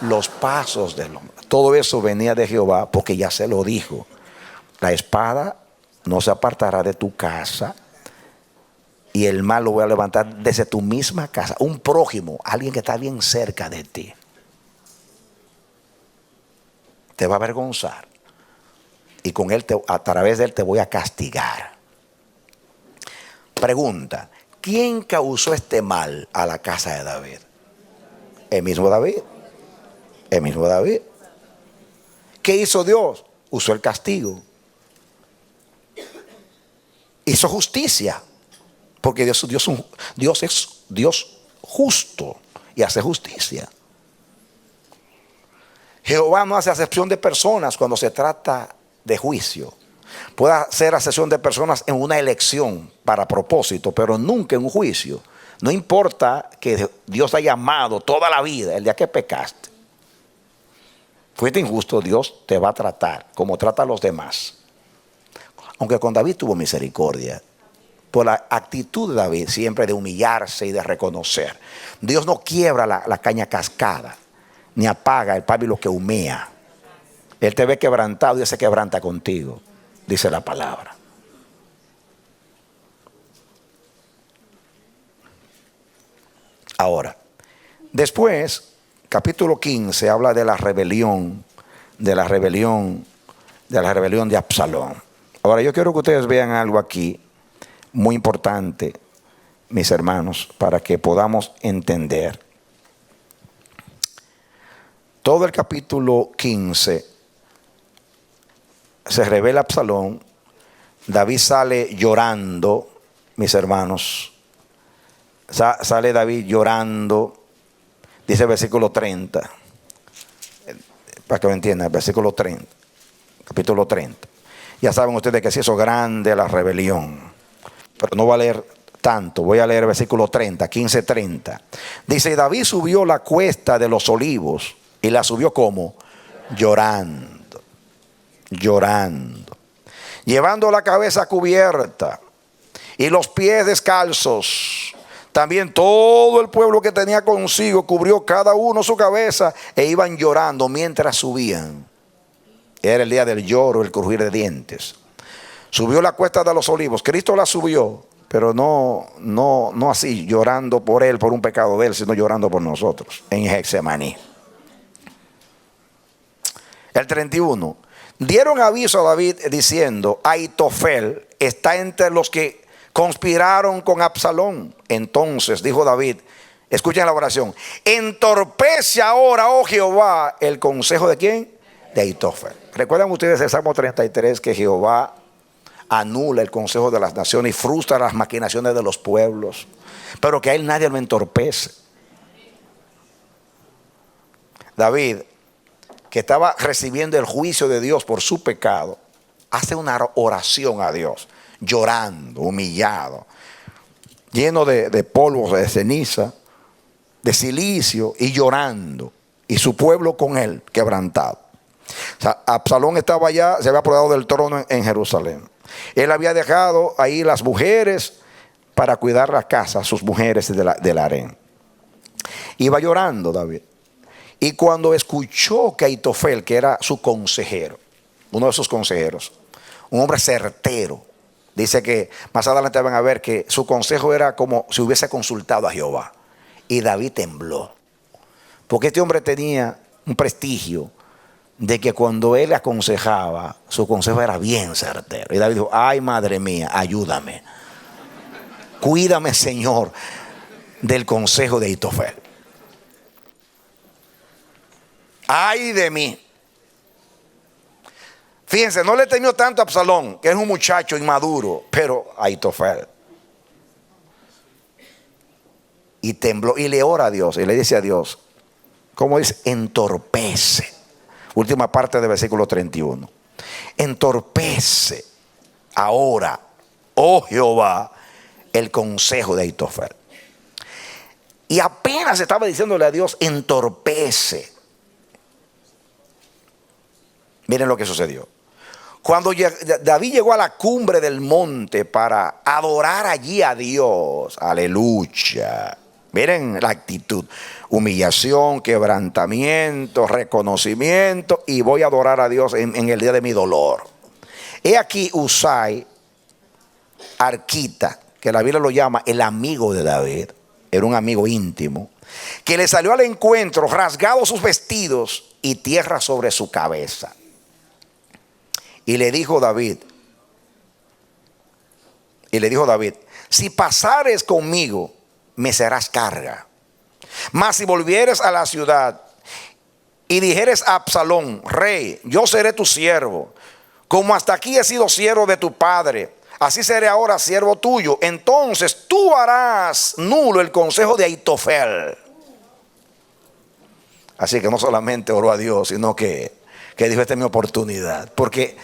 Los pasos del hombre. Todo eso venía de Jehová, porque ya se lo dijo: la espada no se apartará de tu casa, y el mal lo voy a levantar desde tu misma casa. Un prójimo, alguien que está bien cerca de ti, te va a avergonzar, y con él a través de él te voy a castigar. Pregunta: ¿quién causó este mal a la casa de David? El mismo David. El mismo David. ¿Qué hizo Dios? Usó el castigo. Hizo justicia, porque Dios es Dios justo y hace justicia. Jehová no hace acepción de personas cuando se trata de juicio. Puede hacer acepción de personas en una elección para propósito, pero nunca en un juicio. No importa que Dios te haya amado toda la vida, el día que pecaste, fuiste injusto, Dios te va a tratar como trata a los demás. Aunque con David tuvo misericordia por la actitud de David, siempre de humillarse y de reconocer. Dios no quiebra la caña cascada, ni apaga el pábilo que humea. Él te ve quebrantado y Él se quebranta contigo, dice la palabra. Ahora, después, capítulo 15 habla de la rebelión de Absalón. Ahora, yo quiero que ustedes vean algo aquí muy importante, mis hermanos, para que podamos entender. Todo el capítulo 15 se revela Absalón. David sale llorando, mis hermanos. Sale David llorando. Dice el versículo 30. Para que lo entiendan, el versículo 30. Capítulo 30. Ya saben ustedes que se hizo grande la rebelión. Pero no voy a leer tanto. Voy a leer el versículo 30, 15:30. Dice: David subió la cuesta de los olivos. Y la subió como llorando, llorando, llevando la cabeza cubierta y los pies descalzos. También todo el pueblo que tenía consigo cubrió cada uno su cabeza e iban llorando mientras subían. Era el día del lloro, el crujir de dientes. Subió la cuesta de los olivos. Cristo la subió, pero no así llorando por él, por un pecado de él, sino llorando por nosotros en Getsemaní. El 31. Dieron aviso a David diciendo: Ahitofel está entre los que conspiraron con Absalón. Entonces dijo David, escuchen la oración: entorpece ahora, oh Jehová, el consejo de ¿quién? De Ahitofel. ¿Recuerdan ustedes el Salmo 33 que Jehová anula el consejo de las naciones y frustra las maquinaciones de los pueblos, pero que a él nadie lo entorpece? David, que estaba recibiendo el juicio de Dios por su pecado, hace una oración a Dios, llorando, humillado, lleno de polvo, de ceniza, de silicio, y llorando, y su pueblo con él, quebrantado. O sea, Absalón estaba allá, se había apoderado del trono en Jerusalén. Él había dejado ahí las mujeres para cuidar la casa, sus mujeres del harén. Iba llorando David. Y cuando escuchó que Aitofel, que era su consejero, uno de sus consejeros, un hombre certero, dice que más adelante van a ver que su consejo era como si hubiese consultado a Jehová. Y David tembló, porque este hombre tenía un prestigio de que cuando él aconsejaba, su consejo era bien certero. Y David dijo: ay, madre mía, ayúdame, cuídame, Señor, del consejo de Aitofel. Ay de mí. Fíjense, no le temió tanto a Absalón, que es un muchacho inmaduro, pero a Aitofel. Y tembló y le ora a Dios y le dice a Dios, ¿cómo dice? Entorpece. Última parte del versículo 31. Entorpece ahora, oh Jehová, el consejo de Aitofel. Y apenas estaba diciéndole a Dios, entorpece. Miren lo que sucedió. Cuando David llegó a la cumbre del monte para adorar allí a Dios, aleluya. Miren la actitud: humillación, quebrantamiento, reconocimiento, y voy a adorar a Dios en el día de mi dolor. He aquí Usai, Arquita, que la Biblia lo llama el amigo de David, era un amigo íntimo, que le salió al encuentro rasgado sus vestidos y tierra sobre su cabeza. Y le dijo David, si pasares conmigo, me serás carga. Mas si volvieres a la ciudad y dijeres a Absalón, rey, yo seré tu siervo, como hasta aquí he sido siervo de tu padre, así seré ahora siervo tuyo. Entonces tú harás nulo el consejo de Aitofel. Así que no solamente oró a Dios, sino que dijo: esta es mi oportunidad. Porque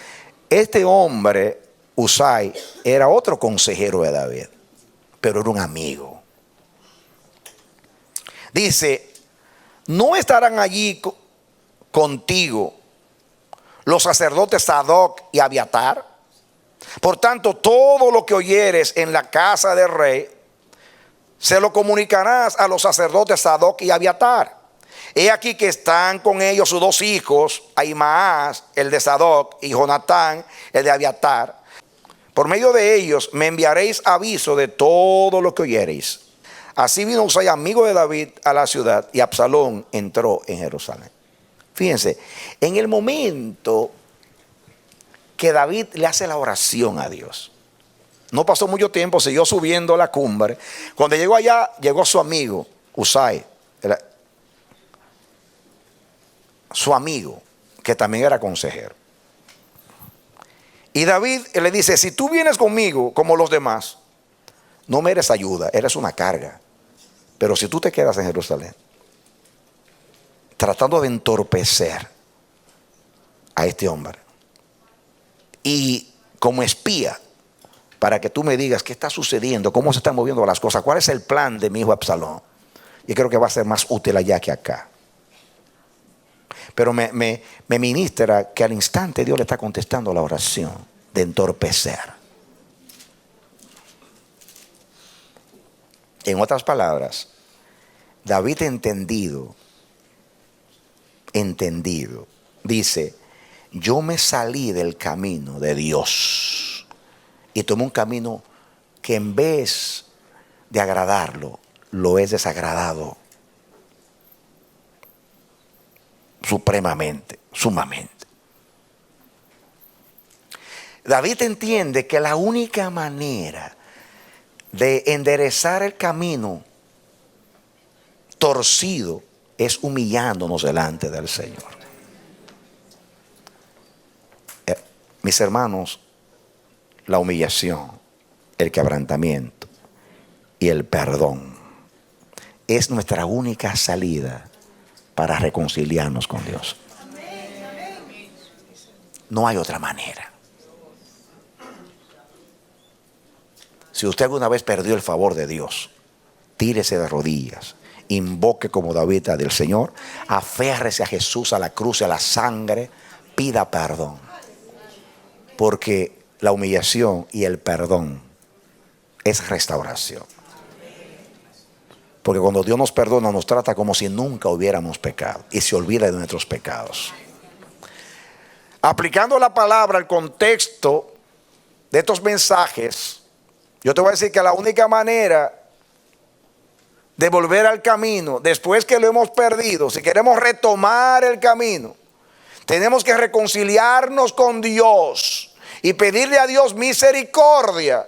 este hombre, Usai, era otro consejero de David, pero era un amigo. Dice: no estarán allí contigo los sacerdotes Sadoc y Abiatar. Por tanto, todo lo que oyeres en la casa del rey, se lo comunicarás a los sacerdotes Sadoc y Abiatar. He aquí que están con ellos sus dos hijos, Ahimaas, el de Sadoc, y Jonatán, el de Abiatar. Por medio de ellos me enviaréis aviso de todo lo que oyereis. Así vino Usai, amigo de David, a la ciudad, y Absalón entró en Jerusalén. Fíjense, en el momento que David le hace la oración a Dios, no pasó mucho tiempo, siguió subiendo la cumbre. Cuando llegó allá, llegó su amigo Usai, su amigo, que también era consejero. Y David le dice: si tú vienes conmigo como los demás, no me eres ayuda, eres una carga. Pero si tú te quedas en Jerusalén, tratando de entorpecer a este hombre, y como espía, para que tú me digas qué está sucediendo, cómo se están moviendo las cosas, cuál es el plan de mi hijo Absalón, yo creo que va a ser más útil allá que acá. Pero me ministra que al instante Dios le está contestando la oración de entorpecer. En otras palabras, David entendido, dice: yo me salí del camino de Dios y tomé un camino que en vez de agradarlo, lo es desagradado supremamente, sumamente. David entiende que la única manera de enderezar el camino torcido es humillándonos delante del Señor. Mis hermanos, la humillación, el quebrantamiento y el perdón es nuestra única salida para reconciliarnos con Dios. No hay otra manera. Si usted alguna vez perdió el favor de Dios, tírese de rodillas, invoque como David del Señor, aférrese a Jesús, a la cruz, a la sangre, pida perdón. Porque la humillación y el perdón es restauración. Porque cuando Dios nos perdona, nos trata como si nunca hubiéramos pecado y se olvida de nuestros pecados. Aplicando la palabra al contexto de estos mensajes, yo te voy a decir que la única manera de volver al camino, después que lo hemos perdido, si queremos retomar el camino, tenemos que reconciliarnos con Dios y pedirle a Dios misericordia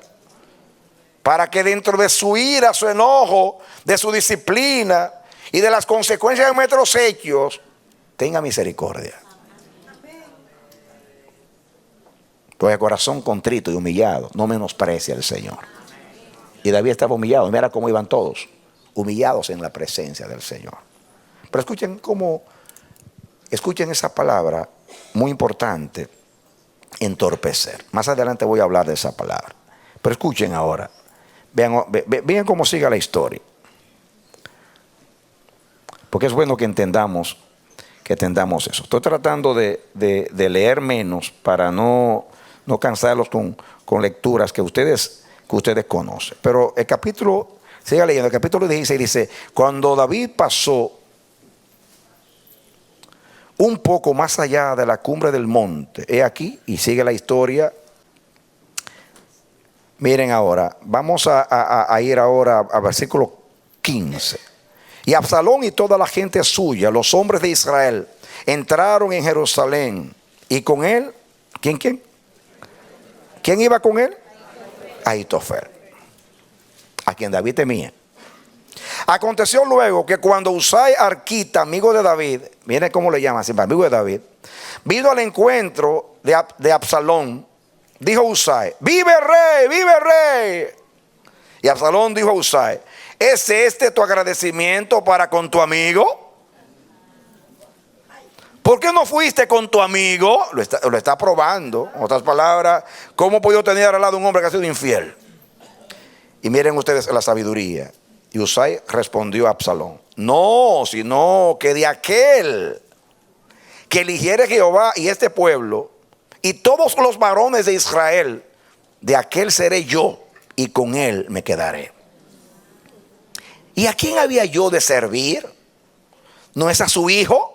para que dentro de su ira, su enojo, de su disciplina y de las consecuencias de nuestros hechos, tenga misericordia. Porque el corazón contrito y humillado no menosprecia al Señor. Y David estaba humillado. Mira cómo iban todos, humillados en la presencia del Señor. Pero escuchen esa palabra muy importante, entorpecer. Más adelante voy a hablar de esa palabra. Pero escuchen ahora. Vean cómo sigue la historia. Porque es bueno que entendamos eso. Estoy tratando de leer menos para no cansarlos con lecturas que ustedes conocen. Pero el capítulo, siga leyendo, el capítulo 16 dice: cuando David pasó un poco más allá de la cumbre del monte, he aquí, y sigue la historia. Miren ahora, vamos a ir ahora al versículo 15. Y Absalón y toda la gente suya, los hombres de Israel, entraron en Jerusalén. Y con él, ¿quién? ¿Quién iba con él? Ahitofel, a quien David temía. Aconteció luego que cuando Usai Arquita, amigo de David, miren cómo le llaman, amigo de David, vino al encuentro de Absalón, dijo Usai: ¡vive el rey! ¡Vive el rey! Y Absalón dijo a Usai: ¿es este tu agradecimiento para con tu amigo? ¿Por qué no fuiste con tu amigo? Lo está probando. En otras palabras, ¿cómo puedo tener al lado un hombre que ha sido infiel? Y miren ustedes la sabiduría. Y Usai respondió a Absalón: no, sino que de aquel que eligiere Jehová y este pueblo y todos los varones de Israel, de aquel seré yo y con él me quedaré. ¿Y a quién había yo de servir? ¿No es a su hijo?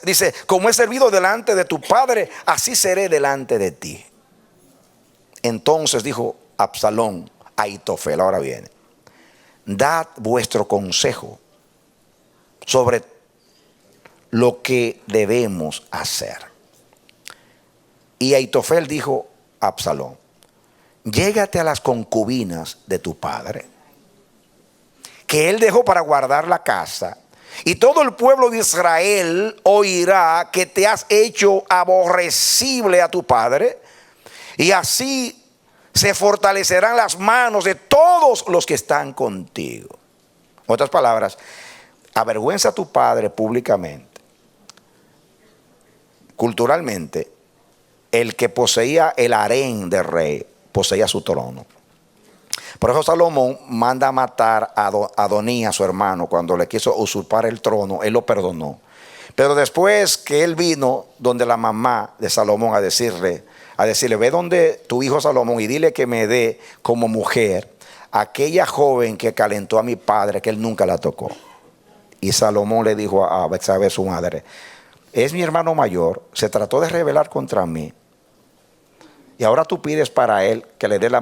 Dice: como he servido delante de tu padre, así seré delante de ti. Entonces dijo Absalón a Ahitofel, ahora viene: dad vuestro consejo sobre lo que debemos hacer. Y Ahitofel dijo a Absalón: llégate a las concubinas de tu padre, que él dejó para guardar la casa, y todo el pueblo de Israel oirá que te has hecho aborrecible a tu padre, y así se fortalecerán las manos de todos los que están contigo. En otras palabras, avergüenza a tu padre públicamente. Culturalmente, el que poseía el harén del rey poseía su trono. Por eso Salomón manda a matar a Adonías, su hermano, cuando le quiso usurpar el trono. Él lo perdonó. Pero después que él vino donde la mamá de Salomón a decirle: ve donde tu hijo Salomón y dile que me dé como mujer aquella joven que calentó a mi padre, que él nunca la tocó. Y Salomón le dijo a Betsabé, su madre: es mi hermano mayor, se trató de rebelar contra mí, y ahora tú pides para él que le dé la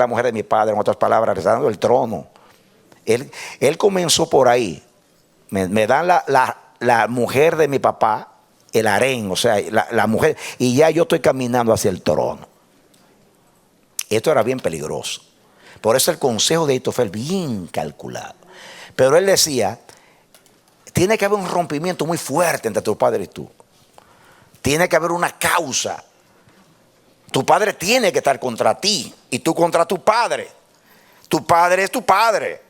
mujer de mi padre. En otras palabras, le está dando el trono. Él comenzó por ahí. Me dan la mujer de mi papá, el harén, o sea, la mujer, y ya yo estoy caminando hacia el trono. Esto era bien peligroso. Por eso el consejo de Ahitofel bien calculado. Pero él decía: tiene que haber un rompimiento muy fuerte entre tu padre y tú. Tiene que haber una causa. Tu padre tiene que estar contra ti y tú contra tu padre. Tu padre es tu padre.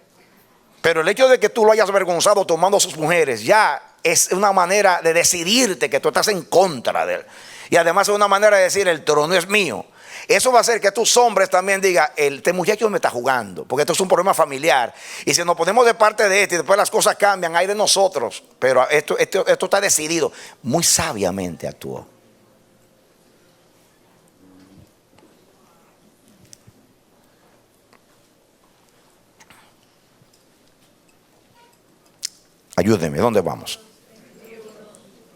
Pero el hecho de que tú lo hayas avergonzado tomando a sus mujeres ya es una manera de decidirte que tú estás en contra de él. Y además es una manera de decir: el trono es mío. Eso va a hacer que tus hombres también digan: este muchacho me está jugando, porque esto es un problema familiar. Y si nos ponemos de parte de este y después las cosas cambian, hay de nosotros. Pero esto está decidido. Muy sabiamente actuó. Ayúdeme, ¿dónde vamos?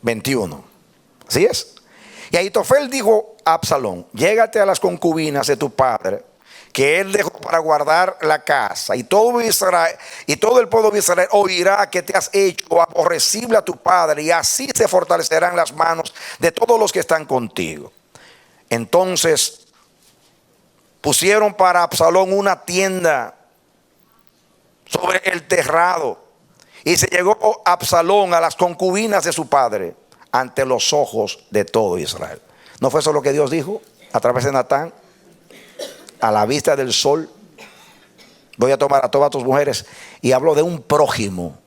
21. ¿Así es? Y Ahitofel dijo a Absalón: llégate a las concubinas de tu padre, que él dejó para guardar la casa, y todo Israel, y todo el pueblo de Israel oirá que te has hecho aborrecible a tu padre, y así se fortalecerán las manos de todos los que están contigo. Entonces pusieron para Absalón una tienda sobre el terrado, y se llegó Absalón a las concubinas de su padre ante los ojos de todo Israel. ¿No fue eso lo que Dios dijo a través de Natán? A la vista del sol voy a tomar a todas tus mujeres. Y habló de un prójimo.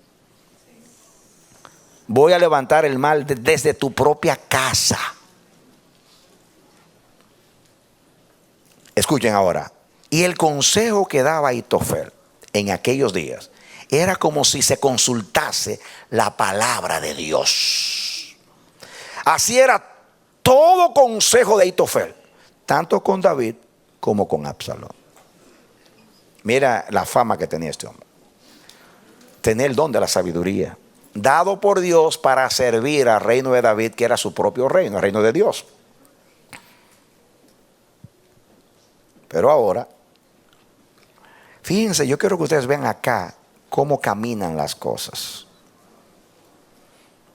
Voy a levantar el mal desde tu propia casa. Escuchen ahora. Y el consejo que daba Ahitofel en aquellos días era como si se consultase la palabra de Dios. Así era todo consejo de Ahitofel, tanto con David como con Absalón. Mira la fama que tenía este hombre. Tenía el don de la sabiduría, dado por Dios para servir al reino de David, que era su propio reino, el reino de Dios. Pero ahora, fíjense, yo quiero que ustedes vean acá cómo caminan las cosas.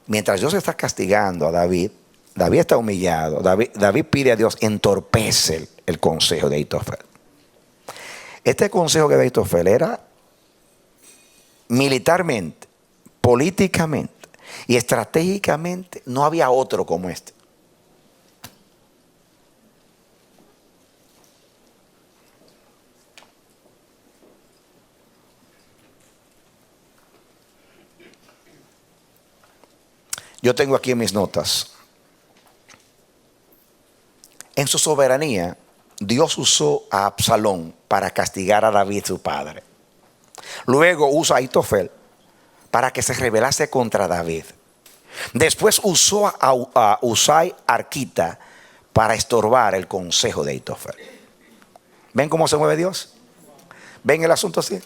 Mientras Dios está castigando a David, David está humillado. David pide a Dios, entorpece el consejo de Ahitofel. Este consejo de Ahitofel era militarmente, políticamente y estratégicamente, no había otro como este. Yo tengo aquí en mis notas. En su soberanía, Dios usó a Absalón para castigar a David, su padre. Luego usa a Ahitofel para que se rebelase contra David. Después usó a Usai Arquita para estorbar el consejo de Ahitofel. ¿Ven cómo se mueve Dios? ¿Ven el asunto así?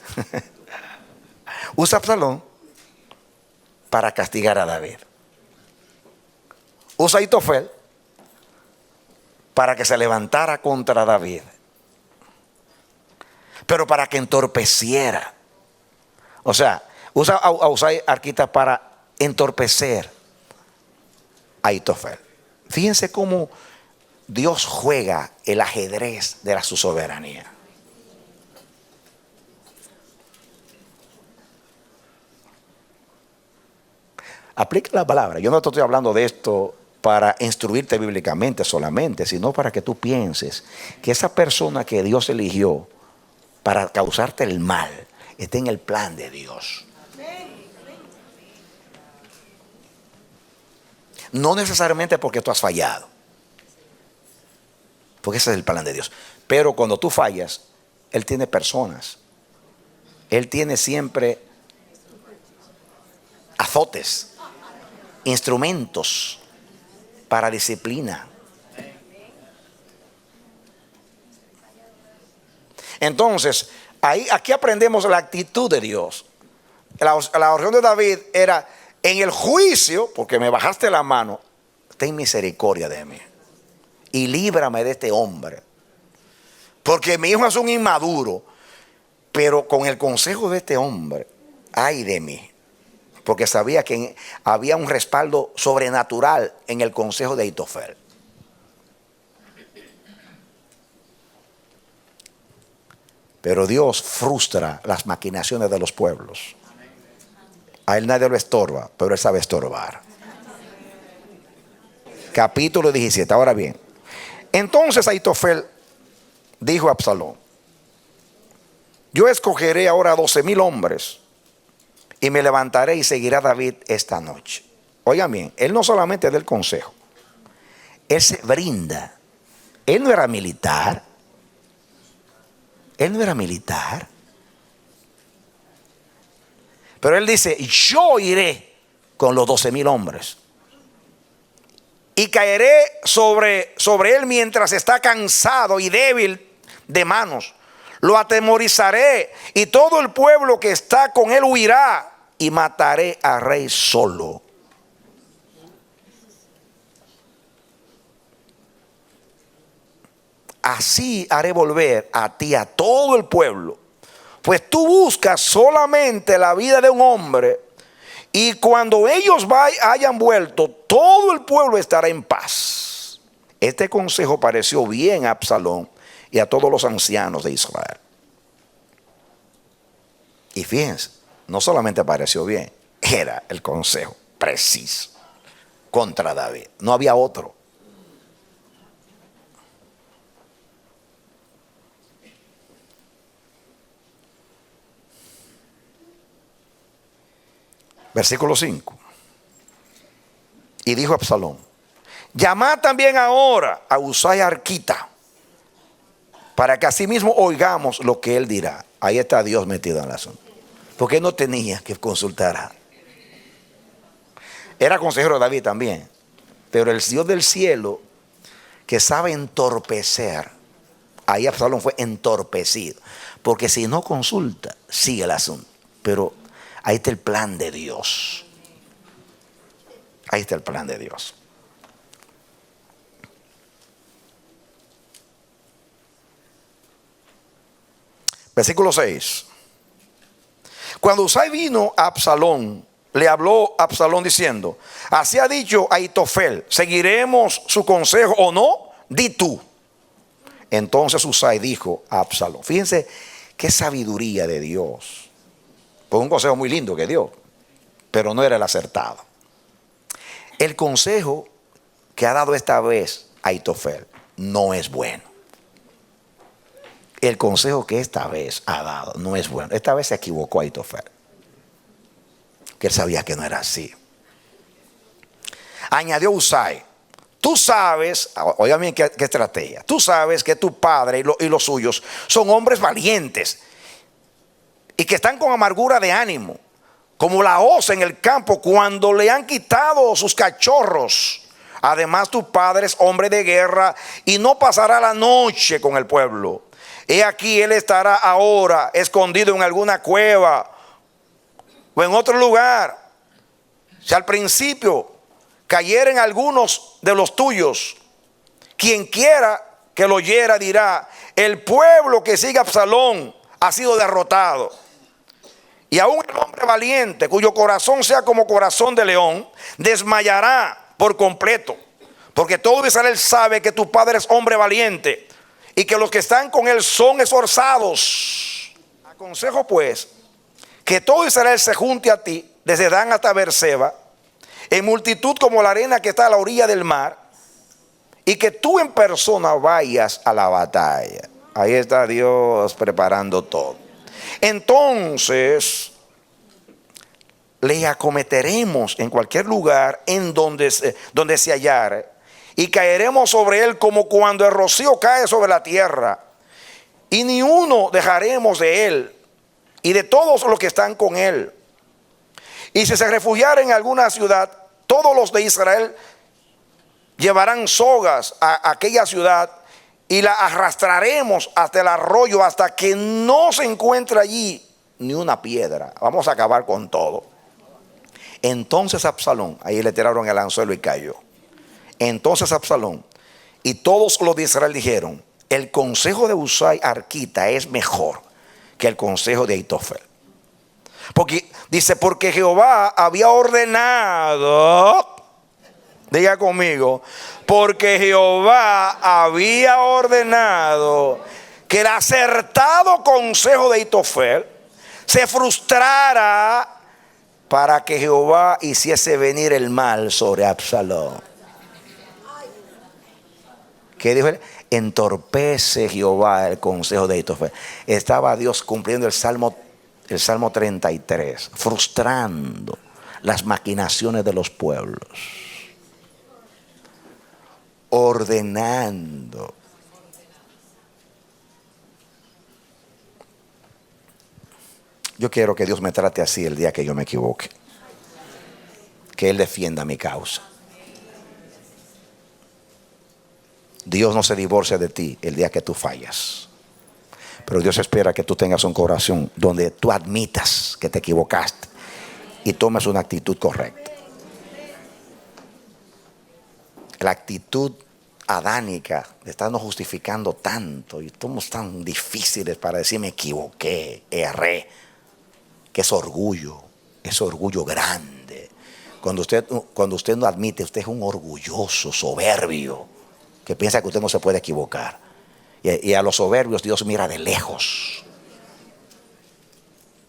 Usa a Absalón para castigar a David. Usa a Ahitofel para que se levantara contra David, pero para que entorpeciera. O sea, usa a Usai Arquita para entorpecer a Ahitofel. Fíjense cómo Dios juega el ajedrez de su soberanía. Aplica la palabra. Yo no te estoy hablando de esto para instruirte bíblicamente solamente, sino para que tú pienses que esa persona que Dios eligió para causarte el mal está en el plan de Dios. No necesariamente porque tú has fallado, porque ese es el plan de Dios. Pero cuando tú fallas, Él tiene personas. Él tiene siempre azotes, instrumentos para disciplina. Entonces, aquí aprendemos la actitud de Dios. La oración de David era: en el juicio, porque me bajaste la mano, ten misericordia de mí y líbrame de este hombre, porque mi hijo es un inmaduro, pero con el consejo de este hombre, ay de mí. Porque sabía que había un respaldo sobrenatural en el consejo de Ahitofel. Pero Dios frustra las maquinaciones de los pueblos. A Él nadie lo estorba, pero Él sabe estorbar. Capítulo 17. Ahora bien, entonces Ahitofel dijo a Absalón: yo escogeré ahora 12,000 hombres y me levantaré y seguiré a David esta noche. Oigan bien, él no solamente da el consejo, él se brinda. Él no era militar. Él no era militar. Pero él dice: yo iré con los 12,000 hombres y caeré sobre él mientras está cansado y débil de manos. Lo atemorizaré y todo el pueblo que está con él huirá. y mataré al rey solo. Así haré volver a ti a todo el pueblo, pues tú buscas solamente la vida de un hombre, y cuando ellos hayan vuelto, todo el pueblo estará en paz. Este consejo pareció bien a Absalón y a todos los ancianos de Israel. Y fíjense, no solamente pareció bien, era el consejo preciso contra David. No había otro. Versículo 5. Y dijo Absalón: llamad también ahora a Usai Arquita, para que asimismo oigamos lo que él dirá. Ahí está Dios metido en el asunto. Porque no tenía que consultar. Era consejero de David también. Pero el Dios del cielo, que sabe entorpecer, ahí Absalón fue entorpecido. Porque si no consulta, sigue el asunto. Pero ahí está el plan de Dios. Ahí está el plan de Dios. Versículo 6. Cuando Usai vino a Absalón, le habló a Absalón diciendo: así ha dicho Ahitofel, ¿seguiremos su consejo o no? Di tú. Entonces Usai dijo a Absalón, fíjense qué sabiduría de Dios. Fue un consejo muy lindo que dio, pero no era el acertado. El consejo que ha dado esta vez Ahitofel no es bueno. El consejo que esta vez ha dado no es bueno. Esta vez se equivocó Ahitofel, que él sabía que no era así. Añadió Usai: tú sabes, oigan bien qué estrategia. Tú sabes que tu padre y los suyos son hombres valientes y que están con amargura de ánimo, como la osa en el campo cuando le han quitado sus cachorros. Además, tu padre es hombre de guerra y no pasará la noche con el pueblo. He aquí, él estará ahora escondido en alguna cueva o en otro lugar. Si al principio cayeren algunos de los tuyos, quien quiera que lo oyera dirá: el pueblo que sigue a Absalón ha sido derrotado. Y aún el hombre valiente, cuyo corazón sea como corazón de león, desmayará por completo. Porque todo Israel sabe que tu padre es hombre valiente y que los que están con él son esforzados. Aconsejo pues que todo Israel se junte a ti, desde Dan hasta Beerseba, en multitud como la arena que está a la orilla del mar, y que tú en persona vayas a la batalla. Ahí está Dios preparando todo. Entonces le acometeremos en cualquier lugar en donde se hallare, y caeremos sobre él como cuando el rocío cae sobre la tierra, y ni uno dejaremos de él y de todos los que están con él. Y si se refugiara en alguna ciudad, todos los de Israel llevarán sogas a aquella ciudad y la arrastraremos hasta el arroyo, hasta que no se encuentre allí ni una piedra. Vamos a acabar con todo. Entonces Absalón, ahí le tiraron el anzuelo y cayó. Entonces Absalón y todos los de Israel dijeron: el consejo de Usai Arquita es mejor que el consejo de Ahitofel. Porque dice: porque Jehová había ordenado, diga conmigo, porque Jehová había ordenado que el acertado consejo de Ahitofel se frustrara, para que Jehová hiciese venir el mal sobre Absalón. ¿Qué dijo él? Entorpece Jehová el consejo de Ahitofel. Estaba Dios cumpliendo el Salmo 33, frustrando las maquinaciones de los pueblos, ordenando. Yo quiero que Dios me trate así el día que yo me equivoque, que Él defienda mi causa. Dios no se divorcia de ti el día que tú fallas, pero Dios espera que tú tengas un corazón donde tú admitas que te equivocaste y tomes una actitud correcta. La actitud adánica de estarnos justificando tanto y somos tan difíciles para decir me equivoqué, erré, que es orgullo grande. Cuando usted no admite, usted es un orgulloso, soberbio, que piensa que usted no se puede equivocar. Y a los soberbios Dios mira de lejos.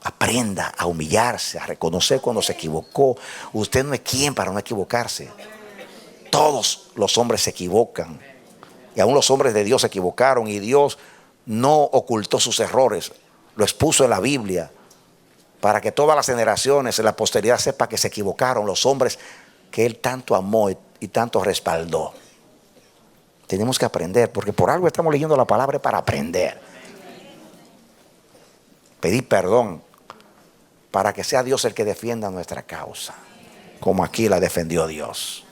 Aprenda a humillarse, a reconocer cuando se equivocó. Usted no es quien para no equivocarse. Todos los hombres se equivocan. Y aún los hombres de Dios se equivocaron. Y Dios no ocultó sus errores. Lo expuso en la Biblia. Para que todas las generaciones, en la posteridad, sepa que se equivocaron los hombres que Él tanto amó y tanto respaldó. Tenemos que aprender, porque por algo estamos leyendo la palabra para aprender. Pedir perdón para que sea Dios el que defienda nuestra causa, como aquí la defendió Dios.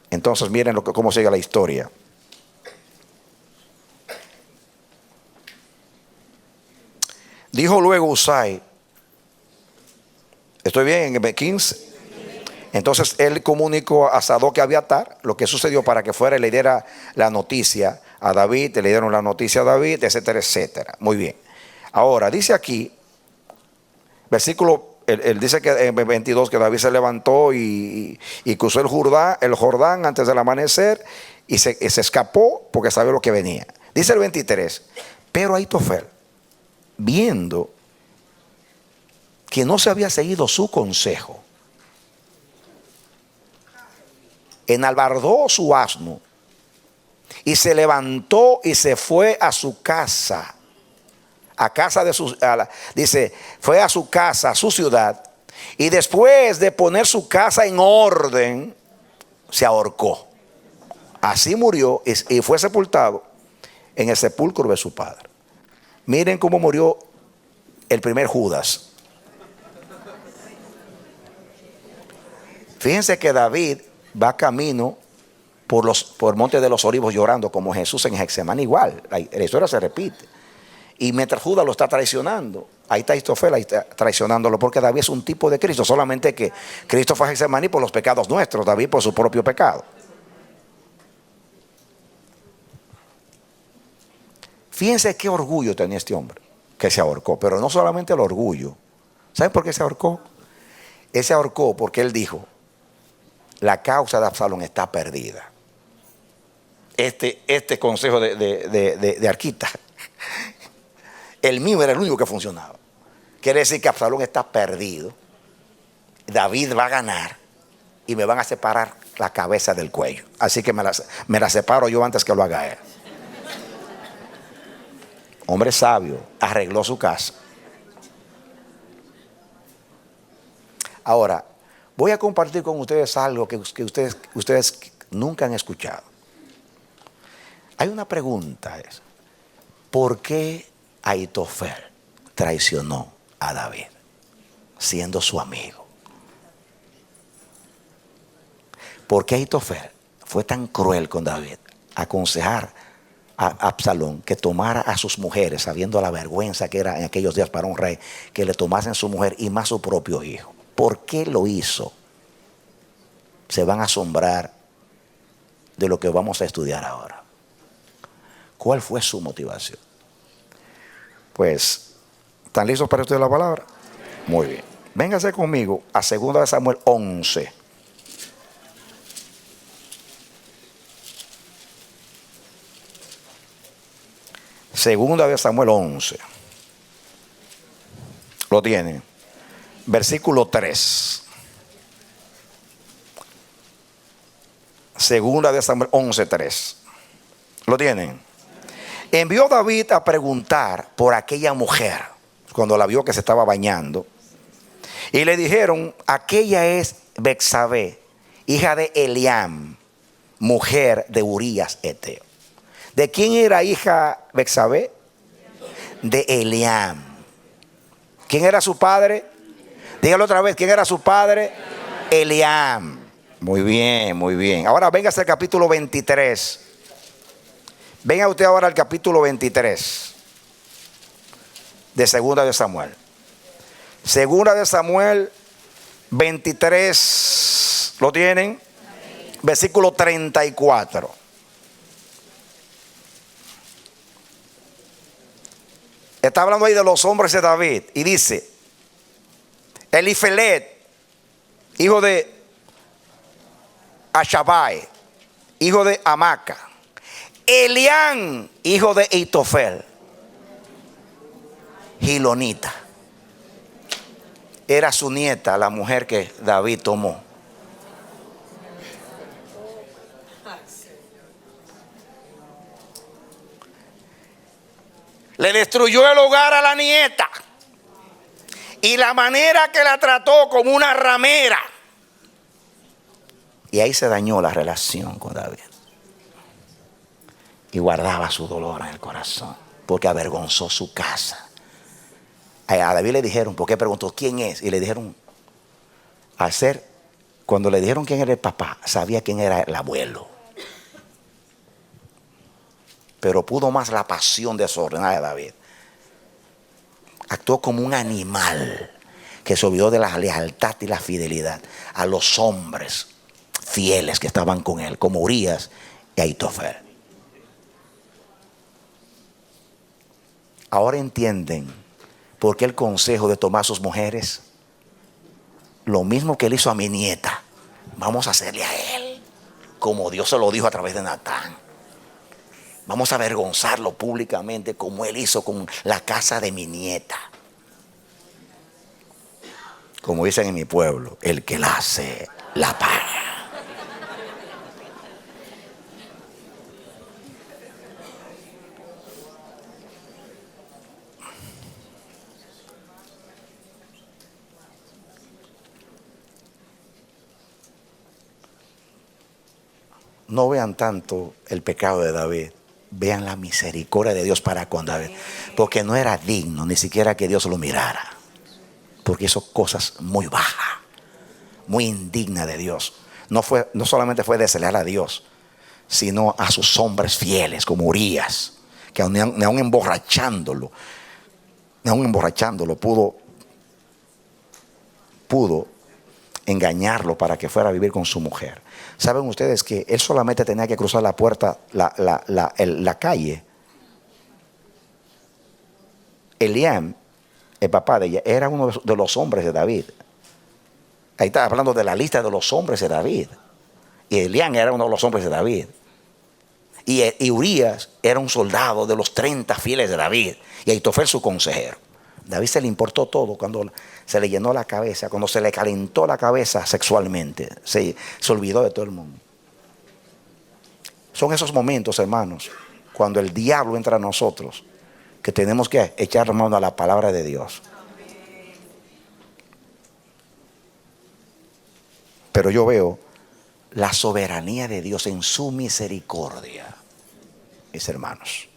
Entonces miren cómo sigue la historia. Dijo luego Usai, ¿estoy bien en el 15? Entonces él comunicó a Sadoc y a Abiatar lo que sucedió para que fuera y le diera la noticia a David, le dieron la noticia a David, etcétera, etcétera. Muy bien. Ahora, dice aquí, versículo, él dice que en 22 que David se levantó y cruzó el Jordán antes del amanecer y se escapó porque sabía lo que venía. Dice el 23, pero Ahitofel, viendo que no se había seguido su consejo, enalbardó su asno y se levantó y se fue a su casa, dice, fue a su casa, a su ciudad, y después de poner su casa en orden, se ahorcó. Así murió y fue sepultado en el sepulcro de su padre. Miren cómo murió el primer Judas. Fíjense que David va camino por el monte de los Olivos llorando como Jesús en Getsemaní. Igual, la historia se repite. Y mientras Judas lo está traicionando, ahí está Ahitofel, ahí está traicionándolo, porque David es un tipo de Cristo. Solamente que Cristo fue a Getsemaní por los pecados nuestros, David por su propio pecado. Fíjense qué orgullo tenía este hombre, que se ahorcó. Pero no solamente el orgullo. ¿Saben por qué se ahorcó? Él se ahorcó porque él dijo, la causa de Absalón está perdida. Este consejo de Arquita, el mío era el único que funcionaba. Quiere decir que Absalón está perdido. David va a ganar y me van a separar la cabeza del cuello. Así que me la separo yo antes que lo haga él. Hombre sabio, arregló su casa. Ahora, voy a compartir con ustedes algo que ustedes nunca han escuchado. Hay una pregunta, ¿por qué Ahitofel traicionó a David siendo su amigo? ¿Por qué Ahitofel fue tan cruel con David? Aconsejar a Absalón que tomara a sus mujeres, sabiendo la vergüenza que era en aquellos días para un rey, que le tomasen su mujer y más su propio hijo. ¿Por qué lo hizo? Se van a asombrar de lo que vamos a estudiar ahora. ¿Cuál fue su motivación? Pues, ¿están listos para estudiar la palabra? Muy bien. Véngase conmigo a 2 Samuel 11. Segunda de Samuel 11. Lo tienen. Versículo 3. Segunda de Samuel 11:3. ¿Lo tienen? Envió David a preguntar por aquella mujer cuando la vio que se estaba bañando. Y le dijeron, aquella es Betsabé, hija de Eliam, mujer de Urías Eteo. ¿De quién era hija Betsabé? De Eliam. ¿Quién era su padre? Dígalo otra vez, ¿quién era su padre? Eliam. Muy bien, muy bien. Ahora véngase al capítulo 23. Venga usted ahora al capítulo 23 de 2 de Samuel. Segunda de Samuel 23, ¿lo tienen? Versículo 34. Está hablando ahí de los hombres de David y dice: Elifelet, hijo de Ashabai, hijo de Amaca; Elián, hijo de Itofel, Gilonita. Era su nieta, la mujer que David tomó. Le destruyó el hogar a la nieta. Y la manera que la trató como una ramera. Y ahí se dañó la relación con David. Y guardaba su dolor en el corazón, porque avergonzó su casa. A David le dijeron, porque preguntó quién es, y le dijeron, cuando le dijeron quién era el papá, sabía quién era el abuelo. Pero pudo más la pasión desordenada de David. Actuó como un animal que se olvidó de la lealtad y la fidelidad a los hombres fieles que estaban con él, como Urías y Ahitofel. Ahora entienden por qué el consejo de tomar a sus mujeres, lo mismo que él hizo a mi nieta, vamos a hacerle a él, como Dios se lo dijo a través de Natán. Vamos a avergonzarlo públicamente como él hizo con la casa de mi nieta. Como dicen en mi pueblo, el que la hace, la paga. No vean tanto el pecado de David, vean la misericordia de Dios para con David, porque no era digno ni siquiera que Dios lo mirara, porque hizo cosas muy bajas, muy indignas de Dios. No solamente fue desleal a Dios, sino a sus hombres fieles como Urías, que aún emborrachándolo pudo engañarlo para que fuera a vivir con su mujer. ¿Saben ustedes que él solamente tenía que cruzar la puerta, la calle? Eliam, el papá de ella, era uno de los hombres de David. Ahí está hablando de la lista de los hombres de David. Y Eliam era uno de los hombres de David. Y Urías era un soldado de los 30 fieles de David. Y Ahitofel su consejero. David se le importó todo cuando se le llenó la cabeza, cuando se le calentó la cabeza sexualmente. Se olvidó de todo el mundo. Son esos momentos, hermanos, cuando el diablo entra a nosotros, que tenemos que echar mano a la palabra de Dios. Pero yo veo la soberanía de Dios en su misericordia, mis hermanos.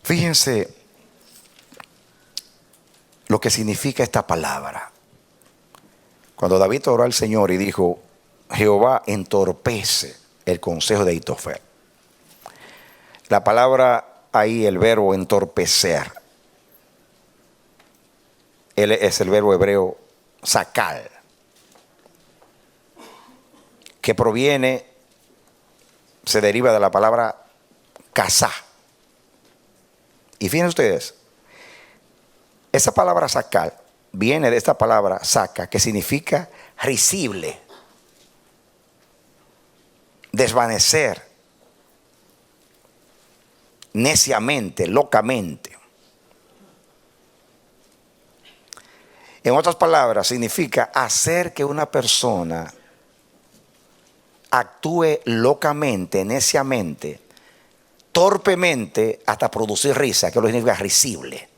Fíjense lo que significa esta palabra. Cuando David oró al Señor y dijo, Jehová entorpece el consejo de Ahitofel. La palabra ahí, el verbo entorpecer, es el verbo hebreo sakal, que se deriva de la palabra kasá. Y fíjense ustedes, esa palabra sacar viene de esta palabra saca, que significa risible, desvanecer, neciamente, locamente. En otras palabras, significa hacer que una persona actúe locamente, neciamente, torpemente, hasta producir risa, que lo significa risible.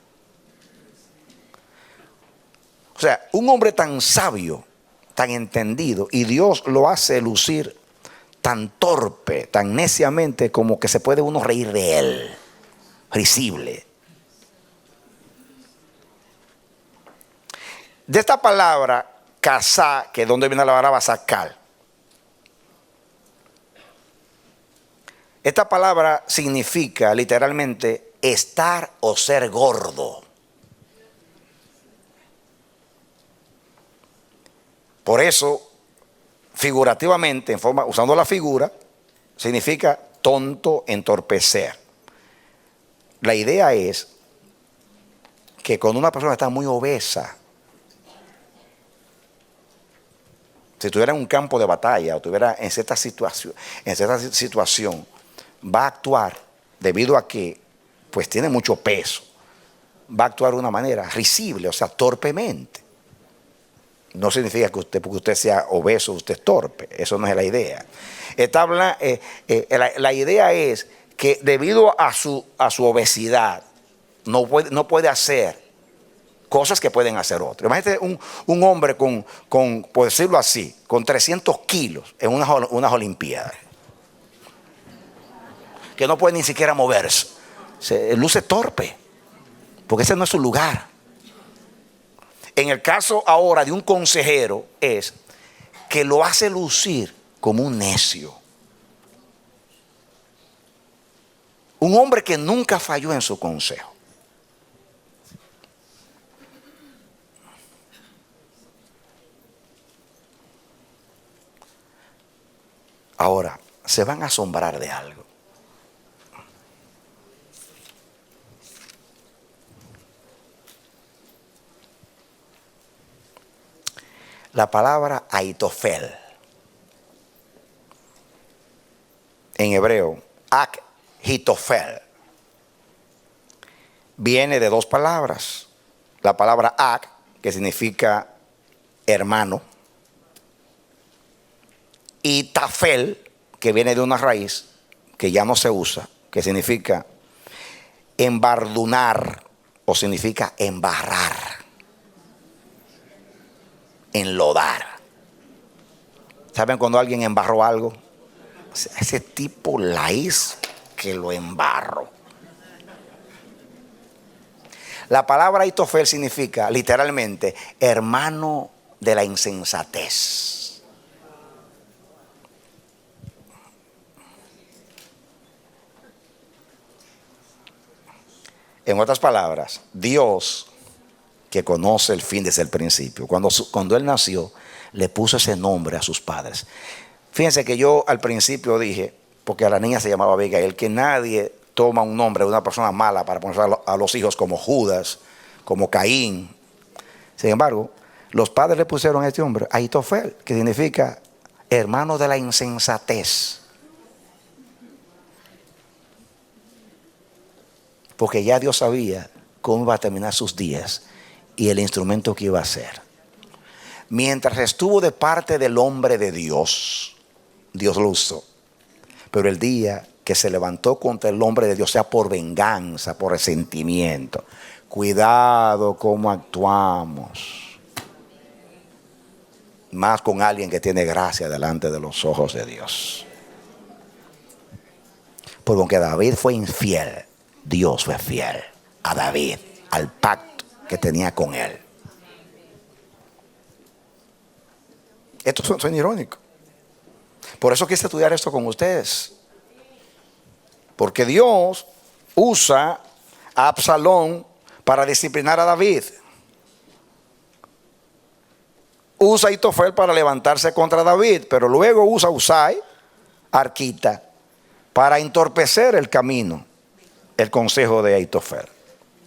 O sea, un hombre tan sabio, tan entendido, y Dios lo hace lucir tan torpe, tan neciamente, como que se puede uno reír de él. risible. De esta palabra, casá, que es donde viene la palabra sacar. Esta palabra significa literalmente estar o ser gordo. Por eso, figurativamente, usando la figura, significa tonto, entorpecer. La idea es que cuando una persona está muy obesa, si estuviera en un campo de batalla o estuviera en cierta situación, va a actuar debido a que pues tiene mucho peso. Va a actuar de una manera risible, o sea, torpemente. No significa que porque usted sea obeso, usted es torpe. Eso no es la idea. La idea es que debido a su obesidad no puede hacer cosas que pueden hacer otros. Imagínate un hombre por decirlo así, con 300 kilos en unas Olimpiadas, que no puede ni siquiera moverse. Se luce torpe, porque ese no es su lugar. En el caso ahora de un consejero es que lo hace lucir como un necio. Un hombre que nunca falló en su consejo. Ahora, se van a asombrar de algo. La palabra Aitofel, en hebreo, Ak-Hitofel, viene de dos palabras. La palabra Ak, que significa hermano, y Tafel, que viene de una raíz que ya no se usa, que significa embardunar o significa embarrar, enlodar. ¿Saben cuando alguien embarró algo? Ese tipo la hizo que lo embarró. La palabra Aitofel significa literalmente hermano de la insensatez. En otras palabras, Dios, que conoce el fin desde el principio, cuando Él nació, le puso ese nombre a sus padres. Fíjense que yo al principio dije, porque a la niña se llamaba Abigail, que nadie toma un nombre de una persona mala para poner a los hijos como Judas, como Caín. Sin embargo, los padres le pusieron a este hombre Aitofel, que significa hermano de la insensatez. Porque ya Dios sabía cómo iba a terminar sus días y el instrumento que iba a ser. Mientras estuvo de parte del hombre de Dios, Dios lo usó. Pero el día que se levantó contra el hombre de Dios, sea por venganza, por resentimiento, cuidado cómo actuamos. Más con alguien que tiene gracia delante de los ojos de Dios. Porque aunque David fue infiel, Dios fue fiel a David, al pacto que tenía con él. Esto suena irónico. Por eso quise estudiar esto con ustedes. Porque Dios usa a Absalón para disciplinar a David. Usa a Aitofel para levantarse contra David, pero luego usa a Usai, Arquita, para entorpecer el camino, el consejo de Aitofel.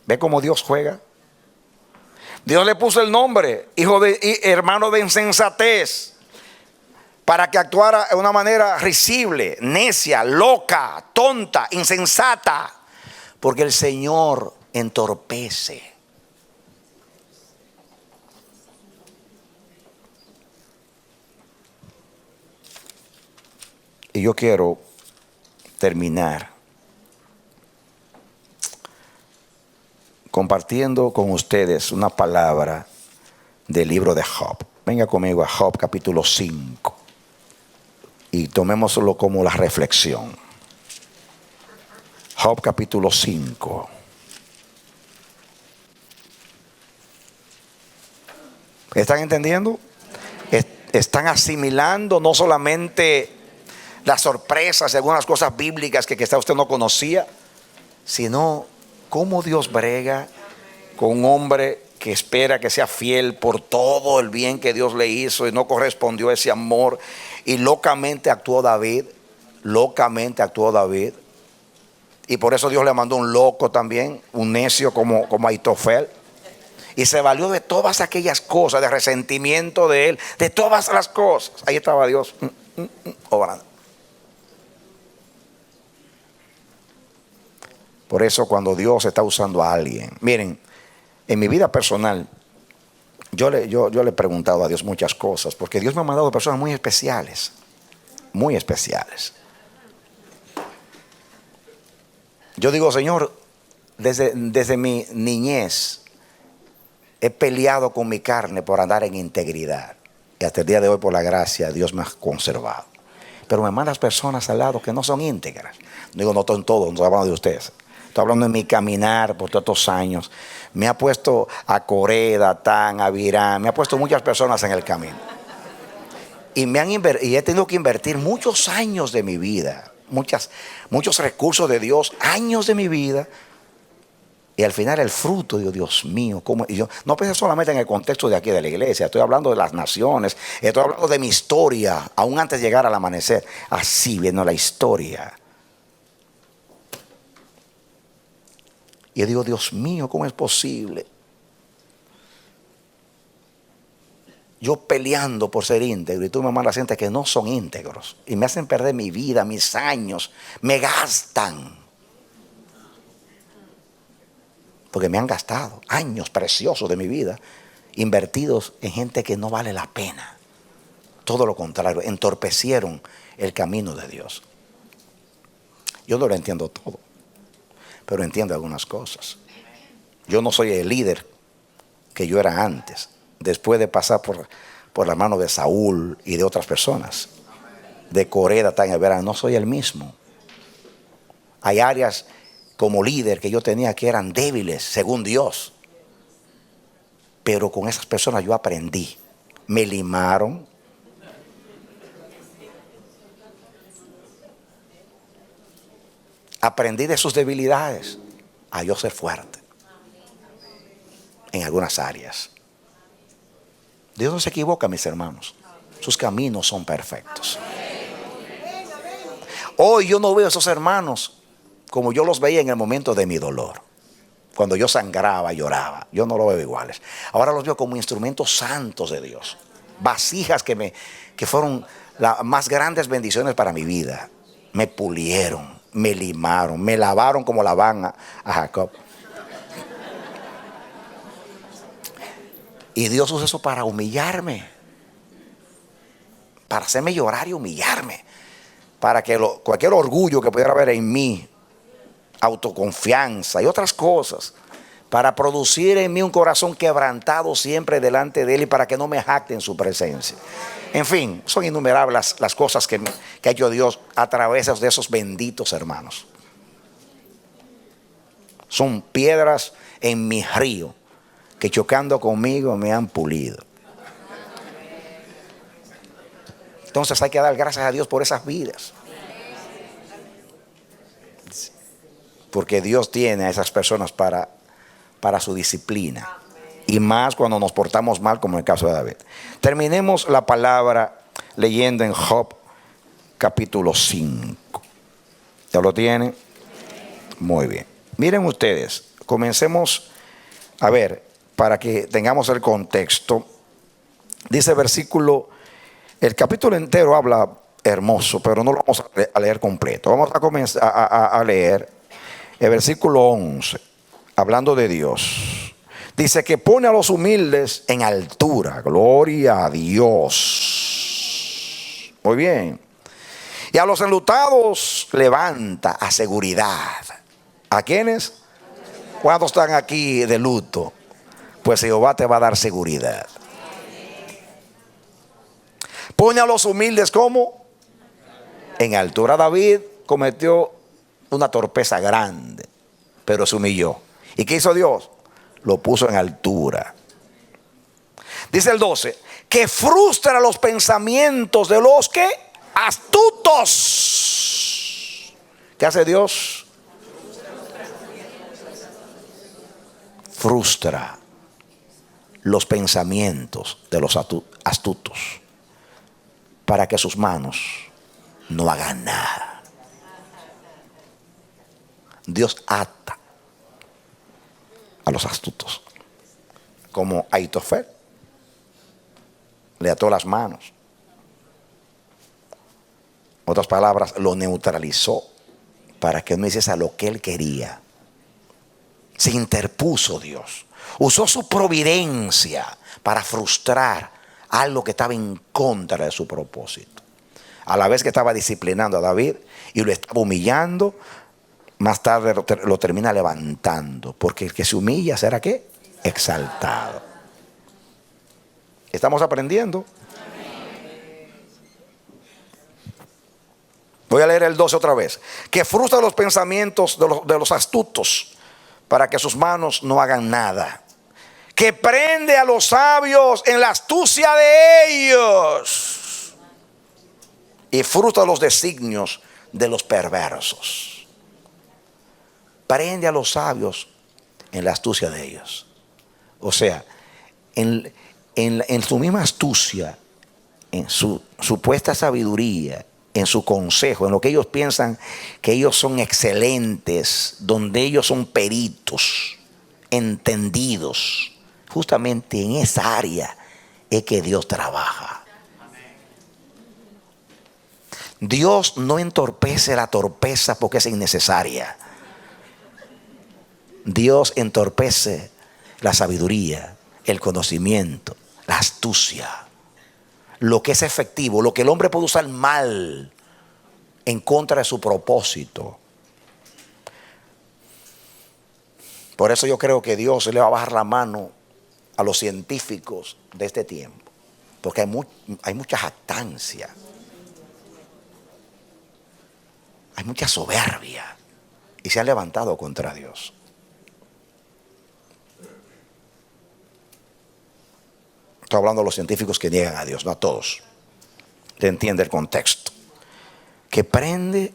¿Ve cómo Dios juega? Dios le puso el nombre, hermano de insensatez, para que actuara de una manera risible, necia, loca, tonta, insensata, porque el Señor entorpece. Y yo quiero terminar compartiendo con ustedes una palabra del libro de Job. Venga conmigo a Job capítulo 5 y tomémoslo como la reflexión. Job capítulo 5. ¿Están entendiendo? Están asimilando no solamente las sorpresas de algunas cosas bíblicas que quizá usted no conocía, sino cómo Dios brega con un hombre que espera que sea fiel por todo el bien que Dios le hizo y no correspondió a ese amor. Y locamente actuó David. Y por eso Dios le mandó un loco también, un necio como Ahitofel. Y se valió de todas aquellas cosas, de resentimiento de él, de todas las cosas. Ahí estaba Dios obrando. Por eso cuando Dios está usando a alguien, miren, en mi vida personal, yo le he preguntado a Dios muchas cosas, porque Dios me ha mandado personas muy especiales, muy especiales. Yo digo, Señor, desde mi niñez he peleado con mi carne por andar en integridad. Y hasta el día de hoy, por la gracia, Dios me ha conservado. Pero me mandas personas al lado que no son íntegras. Digo, no en todo, no estoy hablando de ustedes. Estoy hablando de mi caminar por todos estos años. Me ha puesto a Coré, Datán, a Virán. Me ha puesto muchas personas en el camino. Y he tenido que invertir muchos años de mi vida. Muchos recursos de Dios. Años de mi vida. Y al final el fruto, digo, Dios mío, ¿cómo? Y yo no pensé solamente en el contexto de aquí de la iglesia, estoy hablando de las naciones, estoy hablando de mi historia, aún antes de llegar al amanecer. Así viendo la historia. Y yo digo, Dios mío, ¿cómo es posible? Yo peleando por ser íntegro y tú me mandas gente que no son íntegros y me hacen perder mi vida, mis años, me gastan. Porque me han gastado años preciosos de mi vida invertidos en gente que no vale la pena. Todo lo contrario, entorpecieron el camino de Dios. Yo no lo entiendo todo, pero entiendo algunas cosas. Yo no soy el líder que yo era antes, después de pasar por la mano de Saúl y de otras personas, de Coré, Datán y Abiram. No soy el mismo. Hay áreas como líder que yo tenía que eran débiles según Dios, pero con esas personas yo aprendí. Me limaron, aprendí de sus debilidades a yo ser fuerte en algunas áreas. Dios no se equivoca, mis hermanos. Sus caminos son perfectos. Hoy yo no veo a esos hermanos como yo los veía en el momento de mi dolor, cuando yo sangraba, lloraba. Yo no lo veo iguales. Ahora los veo como instrumentos santos de Dios, vasijas que fueron las más grandes bendiciones para mi vida. Me pulieron, me limaron, me lavaron como lavaban a Jacob. Y Dios usa eso para humillarme, para hacerme llorar y humillarme, para que cualquier orgullo que pudiera haber en mí, autoconfianza y otras cosas, para producir en mí un corazón quebrantado siempre delante de Él y para que no me jacte en su presencia. En fin, son innumerables las cosas que ha hecho Dios a través de esos benditos hermanos. Son piedras en mi río que chocando conmigo me han pulido. Entonces hay que dar gracias a Dios por esas vidas. Porque Dios tiene a esas personas para su disciplina. Y más cuando nos portamos mal, como en el caso de David. Terminemos la palabra leyendo en Job capítulo 5. ¿Ya lo tienen? Muy bien. Miren ustedes, comencemos a ver, para que tengamos el contexto. Dice el capítulo entero habla hermoso, pero no lo vamos a leer completo. Vamos a comenzar a leer el versículo 11, hablando de Dios. Dice que pone a los humildes en altura. Gloria a Dios. Muy bien. Y a los enlutados levanta a seguridad. ¿A quiénes? ¿Cuántos están aquí de luto? Pues Jehová te va a dar seguridad. Pone a los humildes ¿cómo? En altura. David cometió una torpeza grande, pero se humilló. ¿Y qué hizo Dios? Lo puso en altura. Dice el 12, que frustra los pensamientos de los que astutos. ¿Qué hace Dios? Frustra los pensamientos de los astutos para que sus manos no hagan nada. Dios ata a los astutos, como Ahitofel le ató las manos. Otras palabras, lo neutralizó para que no hiciese lo que él quería. Se interpuso Dios, usó su providencia para frustrar algo que estaba en contra de su propósito. A la vez que estaba disciplinando a David y lo estaba humillando, más tarde lo termina levantando, porque el que se humilla será ¿qué? Exaltado. ¿Estamos aprendiendo? Voy a leer el 12 otra vez. Que frustra los pensamientos de los astutos para que sus manos no hagan nada. Que prende a los sabios en la astucia de ellos y frustra los designios de los perversos. Prende a los sabios en la astucia de ellos. O sea, en su misma astucia, en su supuesta sabiduría, en su consejo, en lo que ellos piensan que ellos son excelentes, donde ellos son peritos, entendidos, justamente en esa área es que Dios trabaja. Dios no entorpece la torpeza porque es innecesaria. Dios entorpece la sabiduría, el conocimiento, la astucia, lo que es efectivo, lo que el hombre puede usar mal en contra de su propósito. Por eso yo creo que Dios le va a bajar la mano a los científicos de este tiempo, porque hay mucha jactancia, hay mucha soberbia y se han levantado contra Dios. Estoy hablando de los científicos que niegan a Dios, no a todos. Te entiende el contexto. Que prende,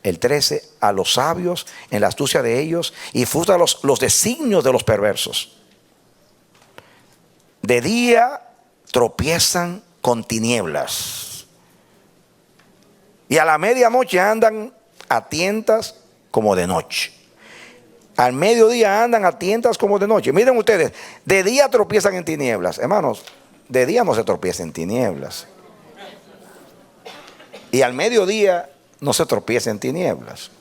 el 13, a los sabios en la astucia de ellos y frustra los designios de los perversos. De día tropiezan con tinieblas y a la medianoche andan a tientas como de noche. Al mediodía andan a tientas como de noche. Miren ustedes, de día tropiezan en tinieblas. Hermanos, de día no se tropieza en tinieblas. Y al mediodía no se tropieza en tinieblas.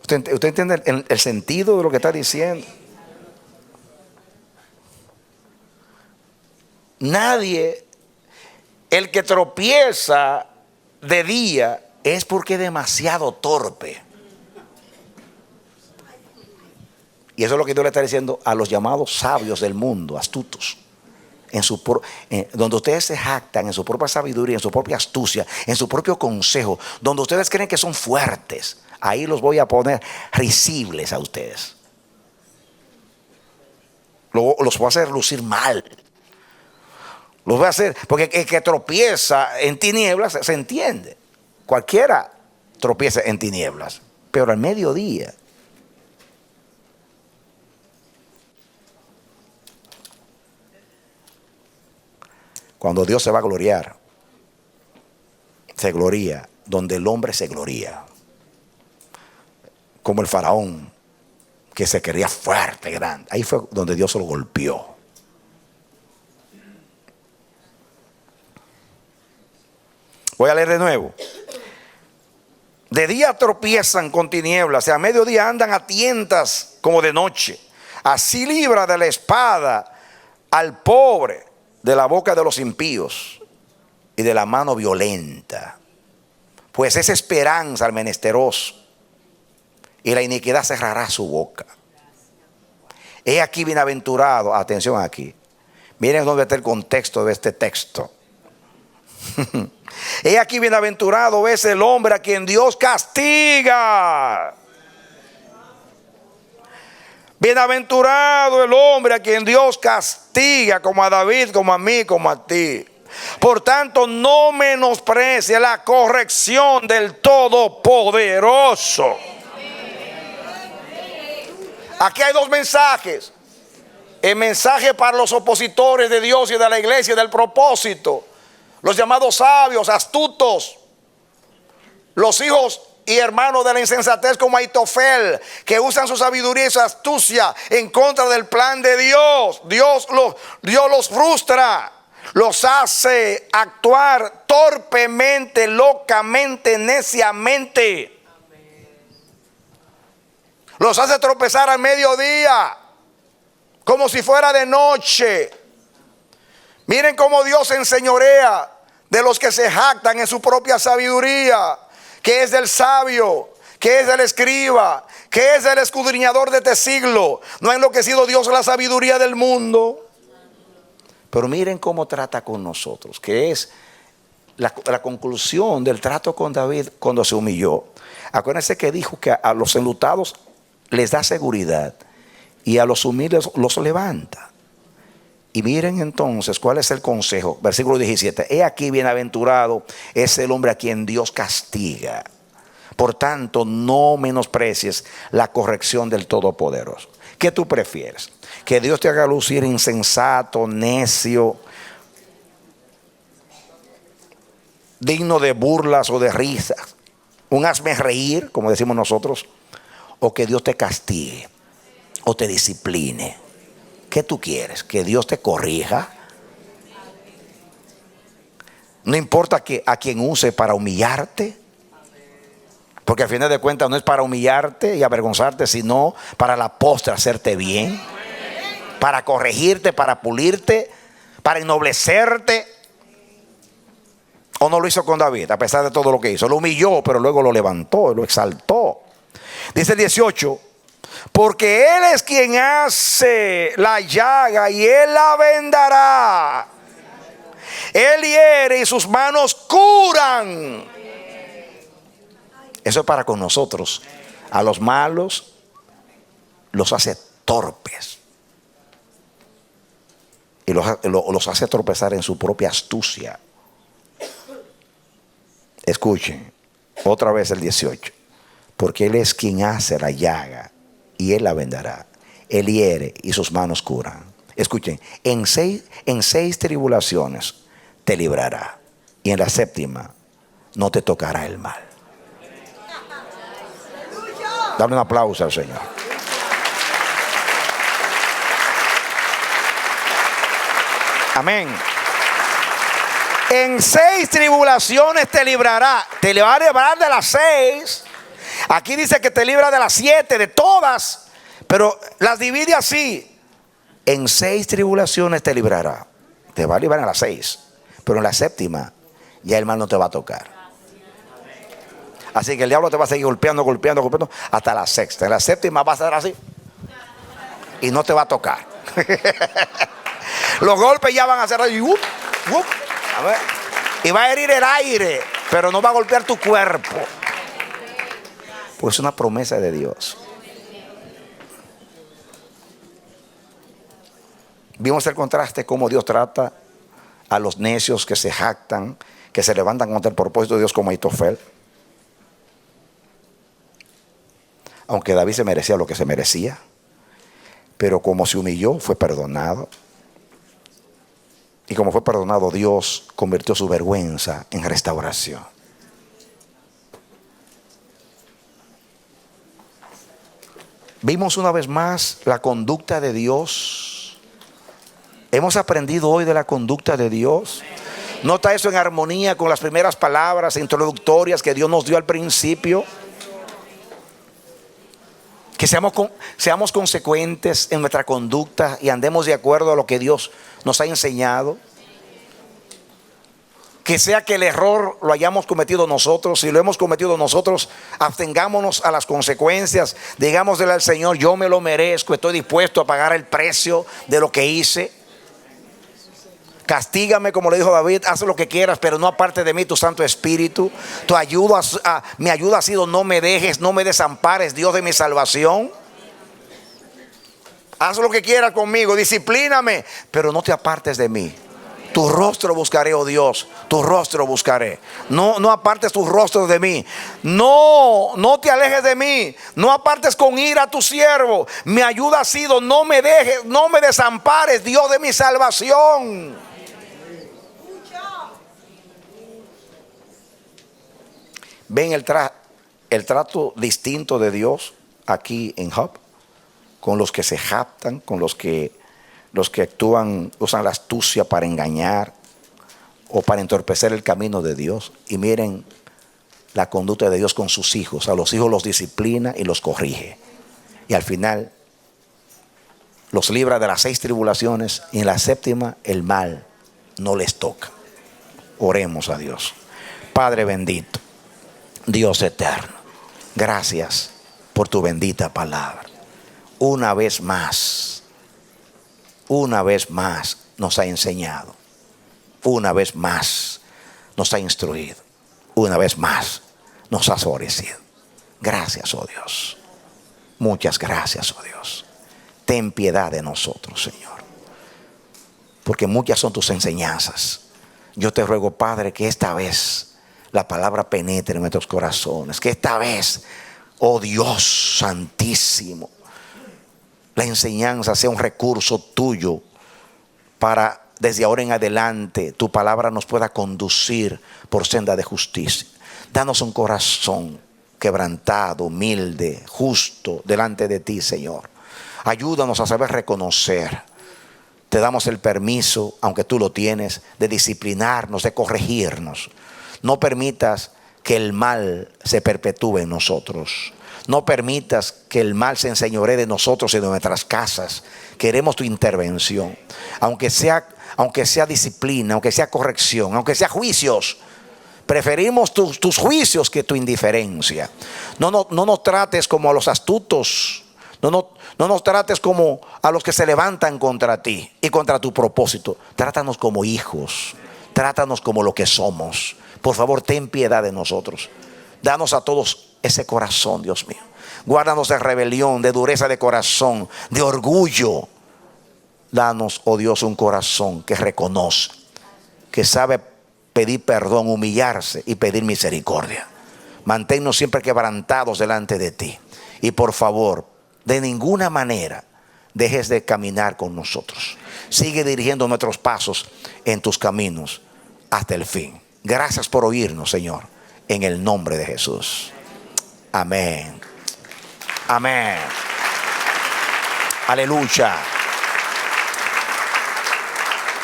¿Usted entiende el sentido de lo que está diciendo? Nadie, el que tropieza de día es porque es demasiado torpe. Y eso es lo que Dios le está diciendo a los llamados sabios del mundo, astutos. Donde ustedes se jactan en su propia sabiduría, en su propia astucia, en su propio consejo, donde ustedes creen que son fuertes, ahí los voy a poner risibles a ustedes. Los voy a hacer lucir mal. Los voy a hacer, porque el que tropieza en tinieblas se entiende. Cualquiera tropieza en tinieblas, pero al mediodía. Cuando Dios se va a gloriar, se gloria donde el hombre se gloria. Como el faraón, que se quería fuerte, grande. Ahí fue donde Dios lo golpeó. Voy a leer de nuevo. De día tropiezan con tinieblas, y a mediodía andan a tientas como de noche. Así libra de la espada al pobre, de la boca de los impíos y de la mano violenta. Pues es esperanza al menesteroso, y la iniquidad cerrará su boca. He aquí bienaventurado, atención aquí. Miren dónde está el contexto de este texto. He aquí bienaventurado es el hombre a quien Dios castiga. Bienaventurado el hombre a quien Dios castiga, como a David, como a mí, como a ti. Por tanto, no menosprecie la corrección del Todopoderoso. Aquí hay dos mensajes. El mensaje para los opositores de Dios y de la iglesia, del propósito. Los llamados sabios, astutos. Los hijos y hermanos de la insensatez como Aitofel, que usan su sabiduría y su astucia en contra del plan de Dios. Dios los frustra. Los hace actuar torpemente, locamente, neciamente. Los hace tropezar al mediodía, como si fuera de noche. Miren cómo Dios se enseñorea de los que se jactan en su propia sabiduría, que es del sabio, que es del escriba, que es del escudriñador de este siglo. ¿No ha enloquecido Dios la sabiduría del mundo? Pero miren cómo trata con nosotros, que es la conclusión del trato con David cuando se humilló. Acuérdense que dijo que a los enlutados les da seguridad y a los humildes los levanta. Y miren entonces cuál es el consejo. Versículo 17. He aquí bienaventurado es el hombre a quien Dios castiga. Por tanto, no menosprecies la corrección del Todopoderoso. ¿Qué tú prefieres? Que Dios te haga lucir insensato, necio, digno de burlas o de risas, un hazme reír, como decimos nosotros, o que Dios te castigue o te discipline. ¿Qué tú quieres? ¿Que Dios te corrija? No importa que a quien use para humillarte, porque al final de cuentas no es para humillarte y avergonzarte, sino para la postre hacerte bien, para corregirte, para pulirte, para ennoblecerte. ¿O no lo hizo con David? A pesar de todo lo que hizo, lo humilló, pero luego lo levantó, lo exaltó. Dice el 18: porque Él es quien hace la llaga y Él la vendará. Él hiere y sus manos curan. Eso es para con nosotros. A los malos los hace torpes y los hace tropezar en su propia astucia. Escuchen otra vez el 18. Porque Él es quien hace la llaga y Él la vendará. Él hiere y sus manos curan. Escuchen, en seis tribulaciones te librará, y en la séptima no te tocará el mal. Dale un aplauso al Señor. Amén. En 6 tribulaciones te librará. Te va a librar de las 6. Aquí dice que te libra de las 7, de todas, pero las divide así. En 6 tribulaciones te librará. Te va a librar en las 6, pero en la séptima ya el mal no te va a tocar. Así que el diablo te va a seguir golpeando hasta la sexta. En la séptima va a ser así y no te va a tocar. Los golpes ya van a ser así. A ver. Y va a herir el aire, pero no va a golpear tu cuerpo. Pues es una promesa de Dios. Vimos el contraste, cómo Dios trata a los necios que se jactan, que se levantan contra el propósito de Dios, como Aitofel. Aunque David se merecía lo que se merecía, pero como se humilló, fue perdonado. Y como fue perdonado, Dios convirtió su vergüenza en restauración. Vimos una vez más la conducta de Dios. Hemos aprendido hoy de la conducta de Dios. Nota eso en armonía con las primeras palabras introductorias que Dios nos dio al principio. Que seamos consecuentes en nuestra conducta y andemos de acuerdo a lo que Dios nos ha enseñado. Que sea que el error lo hayamos cometido nosotros. Si lo hemos cometido nosotros, abstengámonos a las consecuencias. Digámosle al Señor: yo me lo merezco, estoy dispuesto a pagar el precio de lo que hice. Castígame, como le dijo David, haz lo que quieras, pero no aparte de mí tu Santo Espíritu. Mi ayuda ha sido: no me dejes, no me desampares, Dios de mi salvación. Haz lo que quieras conmigo, disciplíname, pero no te apartes de mí. Tu rostro buscaré, oh Dios, tu rostro buscaré. No apartes tu rostro de mí. No te alejes de mí. No apartes con ira a tu siervo. Mi ayuda ha sido: no me dejes, no me desampares, Dios de mi salvación. ¿Ven el trato distinto de Dios aquí en Hub? Con los que se jactan, con los que actúan, usan la astucia para engañar o para entorpecer el camino de Dios. Y miren la conducta de Dios con sus hijos. A los hijos los disciplina y los corrige. Y al final los libra de las 6 tribulaciones. Y en la 7ª el mal no les toca. Oremos a Dios. Padre bendito, Dios eterno, gracias por tu bendita palabra. Una vez más nos ha enseñado. Una vez más nos ha instruido. Una vez más nos ha favorecido. Gracias, oh Dios. Muchas gracias, oh Dios. Ten piedad de nosotros, Señor. Porque muchas son tus enseñanzas. Yo te ruego, Padre, que esta vez la palabra penetre en nuestros corazones. Que esta vez, oh Dios santísimo, la enseñanza sea un recurso tuyo para desde ahora en adelante tu palabra nos pueda conducir por senda de justicia. Danos un corazón quebrantado, humilde, justo delante de ti, Señor. Ayúdanos a saber reconocer. Te damos el permiso, aunque tú lo tienes, de disciplinarnos, de corregirnos. No permitas que el mal se perpetúe en nosotros. No permitas que el mal se enseñoree de nosotros y de nuestras casas. Queremos tu intervención. Aunque sea disciplina, aunque sea corrección, aunque sea juicios. Preferimos tus juicios que tu indiferencia. No nos trates como a los astutos. No nos trates como a los que se levantan contra ti y contra tu propósito. Trátanos como hijos. Trátanos como lo que somos. Por favor, ten piedad de nosotros. Danos a todos ese corazón, Dios mío. Guárdanos de rebelión, de dureza de corazón, de orgullo. Danos, oh Dios, un corazón que reconoce, que sabe pedir perdón, humillarse y pedir misericordia. Manténnos siempre quebrantados delante de ti. Y por favor, de ninguna manera dejes de caminar con nosotros. Sigue dirigiendo nuestros pasos en tus caminos hasta el fin. Gracias por oírnos, Señor, en el nombre de Jesús. Amén. Amén. Aleluya.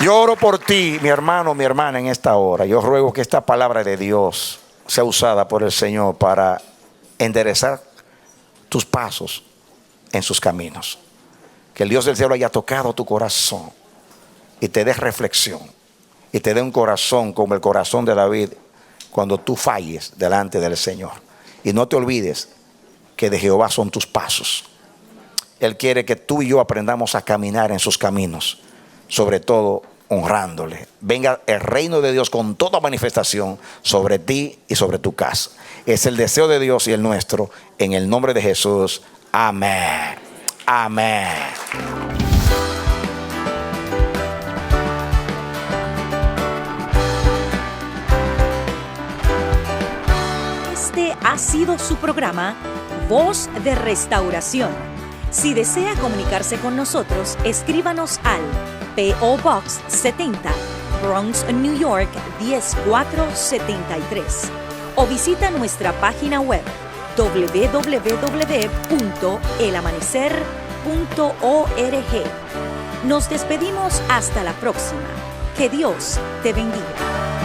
Yo oro por ti, mi hermano, mi hermana, en esta hora. Yo ruego que esta palabra de Dios sea usada por el Señor para enderezar tus pasos en sus caminos. Que el Dios del cielo haya tocado tu corazón y te dé reflexión y te dé un corazón como el corazón de David cuando tú falles delante del Señor. Y no te olvides que de Jehová son tus pasos. Él quiere que tú y yo aprendamos a caminar en sus caminos, sobre todo honrándole. Venga el reino de Dios con toda manifestación sobre ti y sobre tu casa. Es el deseo de Dios y el nuestro, en el nombre de Jesús. Amén. Amén. Este ha sido su programa Voz de Restauración. Si desea comunicarse con nosotros, escríbanos al P.O. Box 70, Bronx, New York 10473 o visita nuestra página web www.elamanecer.org. Nos despedimos hasta la próxima. Que Dios te bendiga.